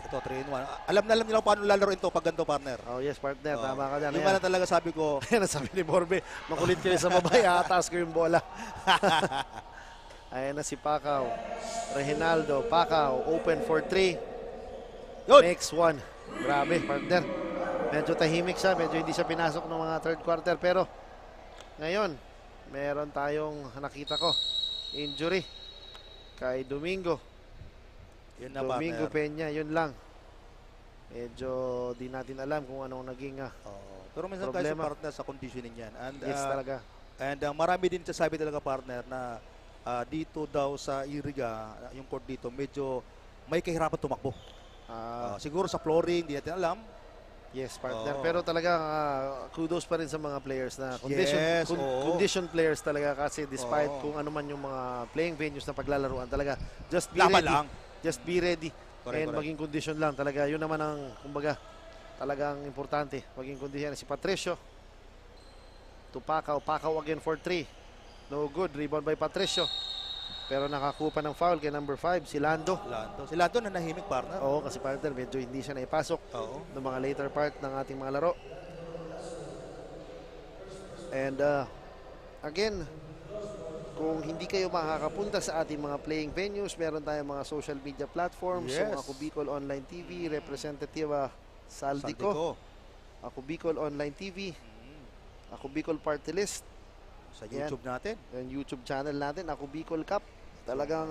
Ito, 3-in-1. Alam na alam nila kung paano lalaroin to pag ganito, partner. Oh, yes, partner. Tama ka dyan. Yung na talaga sabi ko. Ayan na sabi ni Borbe, makulit kayo sa babay, ataas ko yung bola. Ayan na si Pacau. Reginaldo, Pacau, open for 3. Makes 1. Grabe, partner. Medyo tahimik siya, medyo hindi siya pinasok ng mga third quarter. Pero ngayon, meron tayong nakita ko, injury kay Domingo. Yun na, Domingo partner. Peña, yun lang. Medyo di natin alam kung anong naging Pero minsan tayo sa partner sa conditioning yan. And, yes, talaga. And marami din sasabi talaga, partner, na dito daw sa Iriga, yung court dito, medyo may kahirapan tumakbo. Siguro sa flooring, di natin alam. Yes, partner. Pero talaga, kudos pa rin sa mga players na condition players talaga kasi despite kung ano man yung mga playing venues na paglalaruan talaga, just be ready. Just be ready. And maging condition lang talaga. Yun naman ang, kumbaga, talagang importante. Maging condition. Si Patricio. To Pacau. Pacau again for 3. No good. Rebound by Patricio. Pero nakakuha ng foul kay number 5, si Lando. Si Lando na nahimik, partner. Oo, kasi partner, medyo hindi siya naipasok ng mga later part ng ating mga laro. And again, kung hindi kayo makakapunta sa ating mga playing venues, meron tayong mga social media platforms. Yes. So, Ako Bicol Online TV, Representative Saldico. Ako Bicol Online TV. Ako Bicol Party List. Sa YouTube natin. Yung YouTube channel natin, Ako Bicol Cup. Talagang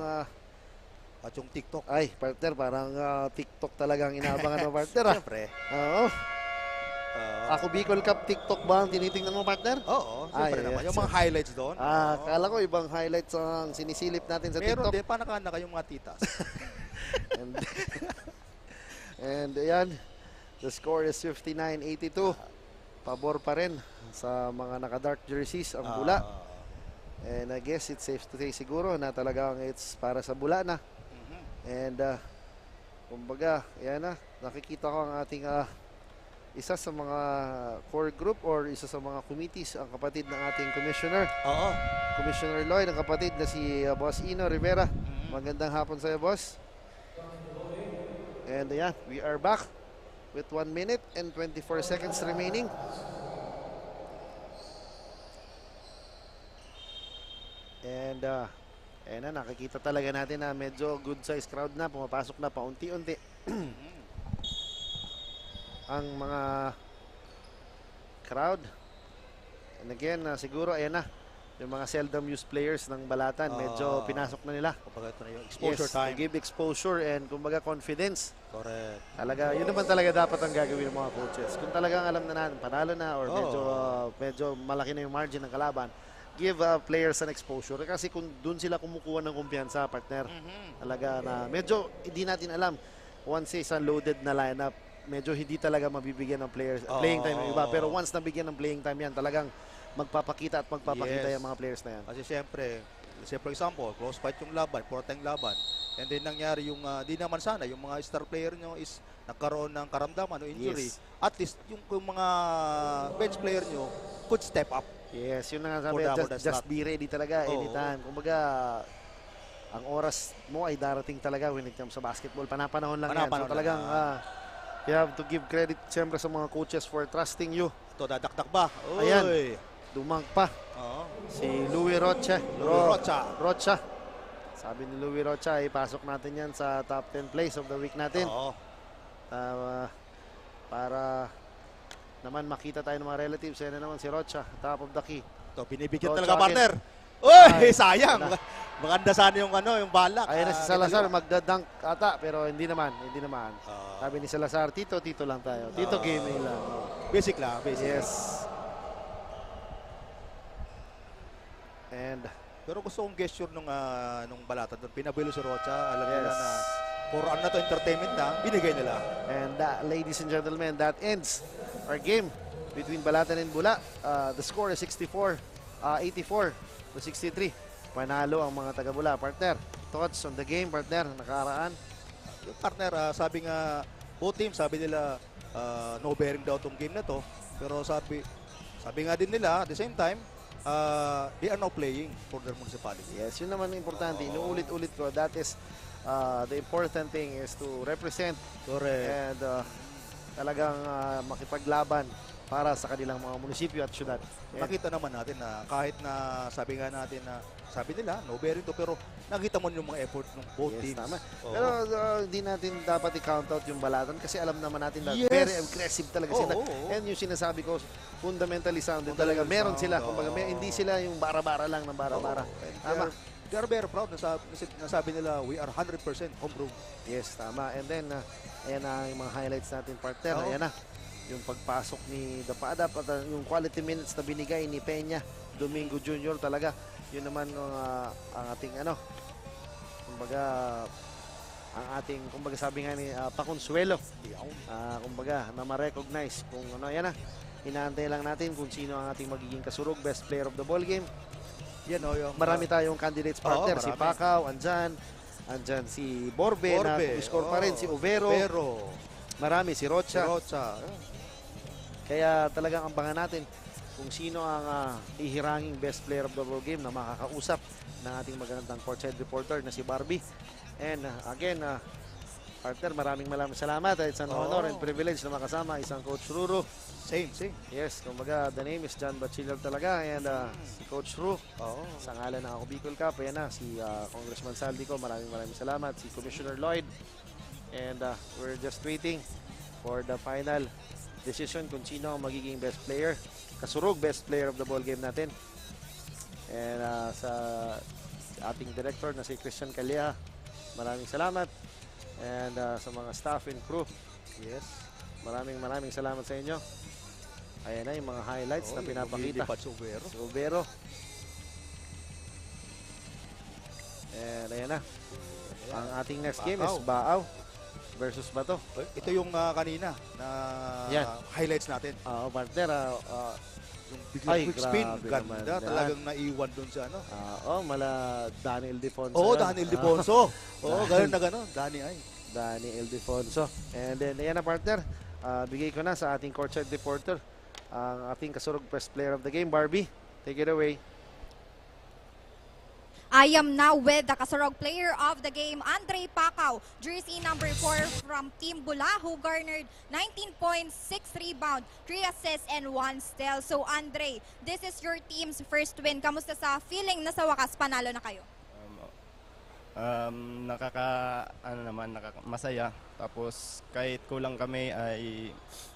at yung TikTok. Ay, partner, parang TikTok talagang inaabangan mo, partner. Siyempre. Oo. Ako Bicol Cup TikTok ba ang tinitingnan mo, partner? Oo, siyempre naman. Yung mga highlights doon. Kala ko ibang highlights ang sinisilip natin sa TikTok. Meron din, panak-anak yung mga titas. and ayan, the score is 59-82. Pabor pa rin sa mga naka-dark jerseys ang Bula. And I guess it's safe to say siguro na talagang it's para sa Bula na. And kumbaga, ayan na, nakikita ko ang ating isa sa mga core group or isa sa mga committees, ang kapatid ng ating commissioner. Commissioner Lloyd, ang kapatid na si Boss Ino Rivera. Magandang hapon sa iyo, boss. And ayan, we are back with 1 minute and 24 seconds remaining. And ayan na, nakikita talaga natin na medyo good size crowd na, pumapasok na paunti-unti. Ang mga crowd. And again, siguro ayan na, yung mga seldom used players ng Balatan, medyo pinasok na nila. Kumbaga ito na yung exposure time. To give exposure and kumbaga confidence. Correct. Talaga, yun naman talaga dapat ang gagawin ng mga coaches. Kung talagang alam na natin, panalo na or medyo malaki na yung margin ng kalaban, give players an exposure. Kasi kung dun sila kumukuha ng kumpiyansa, partner, talaga na medyo hindi natin alam. Once isang loaded na lineup, medyo hindi talaga mabibigyan ng players playing time yung iba. Pero once nabigyan ng playing time yan, talagang magpapakita at magpapakita yung mga players na yan. Kasi siyempre, for example, close fight yung laban, four-time laban. And then nangyari yung, di naman sana, yung mga star player nyo is nagkaroon ng karamdaman o injury. Yes. At least yung mga bench player nyo could step up. Yes, yun na nga sabi, just be ready talaga anytime. Kumbaga, ang oras mo ay darating talaga when it comes sa basketball. Panapanahon lang yan. So talagang, you have to give credit siyempre sa mga coaches for trusting you. Ito, dadakdak ba? Ayan. dumang pa. Oo. Si Louie Rocha. Rocha. Sabi ni Louie Rocha, ipasok natin yan sa top 10 plays of the week natin. Oo. Para naman makita tayo ng mga relatives. Yan na naman si Rocha, top of the key. Ito, binibigyan Rocha talaga, again. partner. Uy, Ay, sayang. wala. Maganda sana yung yung balak. Ayan na si Salazar, magdadunk ata, pero hindi naman. Sabi ni Salazar, Tito lang tayo. Tito game lang. Basic lang, basic. Yes. And pero gusto kong gesture nung balata doon. Pinabilo si Rocha. Alam nila Yes. na for to entertainment na, binigay nila. And ladies and gentlemen, that ends our game between Balatan and Bula. The score is 84 to 63. Panalo ang mga taga-Bula. Partner, thoughts on the game, partner, nakaraan? Yung partner, sabi nga, both teams, sabi nila, no bearing daw tong game na to. Pero sabi nga din nila, at the same time, they are now playing for their municipality. Yes, yun naman ang importante. Inuulit-ulit ko, that is the important thing is to represent and talagang makipaglaban para sa kanilang mga munisipyo at syudad. Nakita naman natin na kahit na sabi nga natin na sabi nila no bearing to, pero nakita mo yung mga effort ng both teams. Tama. Oo. Pero hindi natin dapat i-count out yung Balatan kasi alam naman natin na very aggressive talaga sila. And yung sinasabi ko, fundamentally sound din talaga. Meron sila. Kumbaga, hindi sila yung bara-bara lang ng bara-bara. Tama. They are very proud. Nasabi nila, we are 100% homegrown. Yes, tama. And then, ayan na yung mga highlights natin, partner. Ayan na. Yung pagpasok ni Dapadap at yung quality minutes na binigay ni Peña Domingo Jr. talaga. Yun naman ang ating kumbaga ang ating kumbaga sabi nga ni Paconsuelo. Kumbaga na ma-recognize kung yan na. Inaantay lang natin kung sino ang ating magiging kasurog best player of the ball game. Yan yung marami tayong candidates, partner. Si Pacau, andyan si Borbe na score pa rin, si Overo. Marami, si Rocha. Kaya talagang ambangan natin kung sino ang ihiranging best player of the ball game na makakausap ng ating magandang courtside reporter na si Barbie. And again, partner, maraming salamat. It's an honor and privilege na makasama isang Coach Ruru. Same. Yes, kumbaga, the name is John Bachiller talaga. And si Coach Ru, sa ngalan ng Ako Bicol Cup, ayan na, si Congressman Saldico, maraming salamat. Si Commissioner Lloyd. And we're just waiting for the final decision kung sino ang magiging best player. Kasurog best player of the ball game natin. And sa ating director na si Christian Calea, maraming salamat. And sa mga staff and crew, yes, maraming salamat sa inyo. Ayan na yung mga highlights na pinapakita. Si Overo. And ayan na. Ang ating next game is Baaw versus Bato. Ito yung kanina na highlights natin. Partner, yung biglang quick spin, ganda. Talagang naiwan dun sa Daniel Defonso. Daniel Defonso. Ganun na ganun. Daniel Defonso. And then, ayan na, partner. Bigay ko na sa ating courtside reporter ang ating kasurog best player of the game, Barbie. Take it away. I am now with the Kasurog player of the game, Andre Pacau, jersey number 4 from Team Bula, who garnered 19 points, 6 rebound, 3 assists, and 1 steal. So Andre, this is your team's first win. Kamusta sa feeling na sa wakas panalo na kayo? Masaya. Tapos kahit kulang kami ay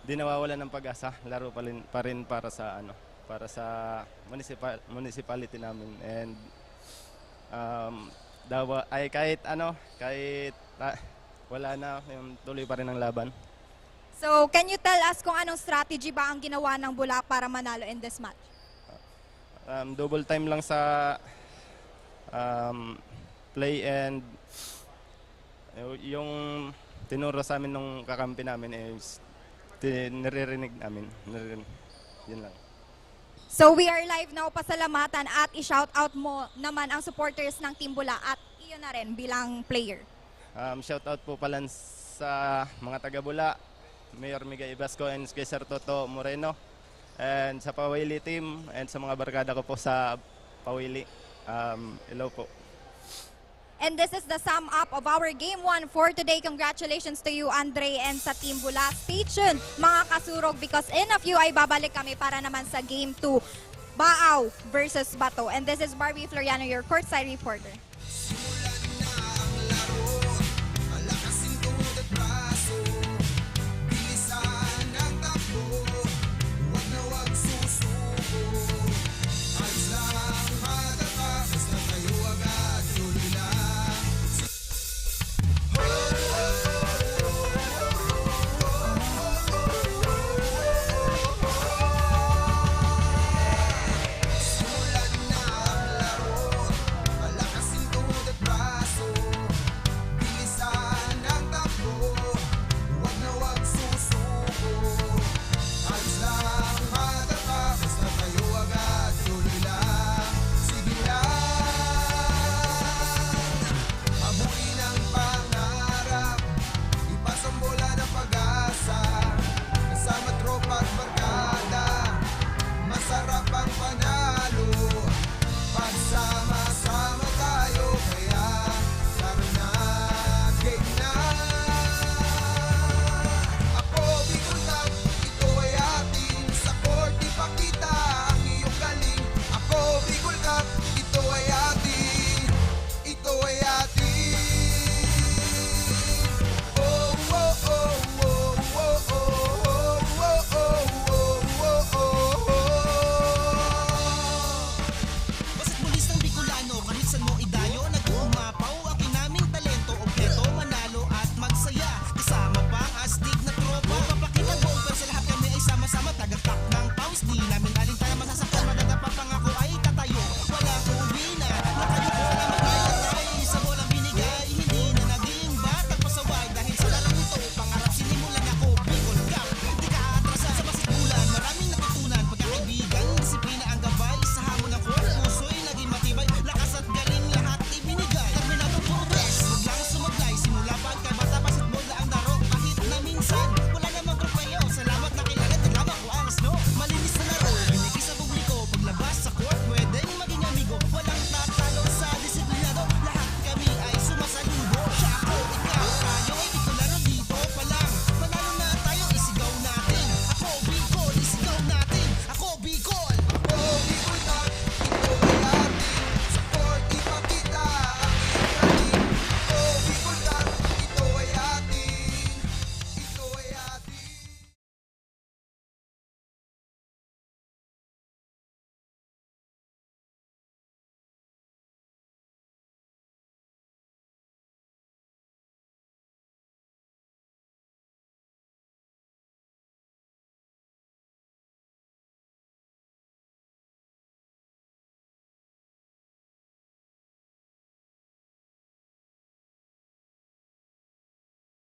di nawawala ng pag-asa. Laro pa rin para sa municipality namin. And kahit wala na, yung tuloy pa rin ang laban. So, can you tell us kung anong strategy ba ang ginawa ng Bula para manalo in this match? Double time lang sa play, and yung tinuro sa amin nung kakampi namin is niririnig namin. Yun lang. So we are live now, pasalamatan at i-shout out mo naman ang supporters ng Team Bula at iyon na rin bilang player. Shout out po pala sa mga taga-Bula, Mayor Miguel Ibasco and kay Sir Toto Moreno, and sa Pawili team, and sa mga barkada ko po sa Pawili. Hello po. And this is the sum up of our Game 1 for today. Congratulations to you, Andre, and sa Team Bula. Stay tuned, mga kasurog, because in a few ay babalik kami para naman sa Game 2. Baaw versus Bato. And this is Barbie Floriano, your courtside reporter.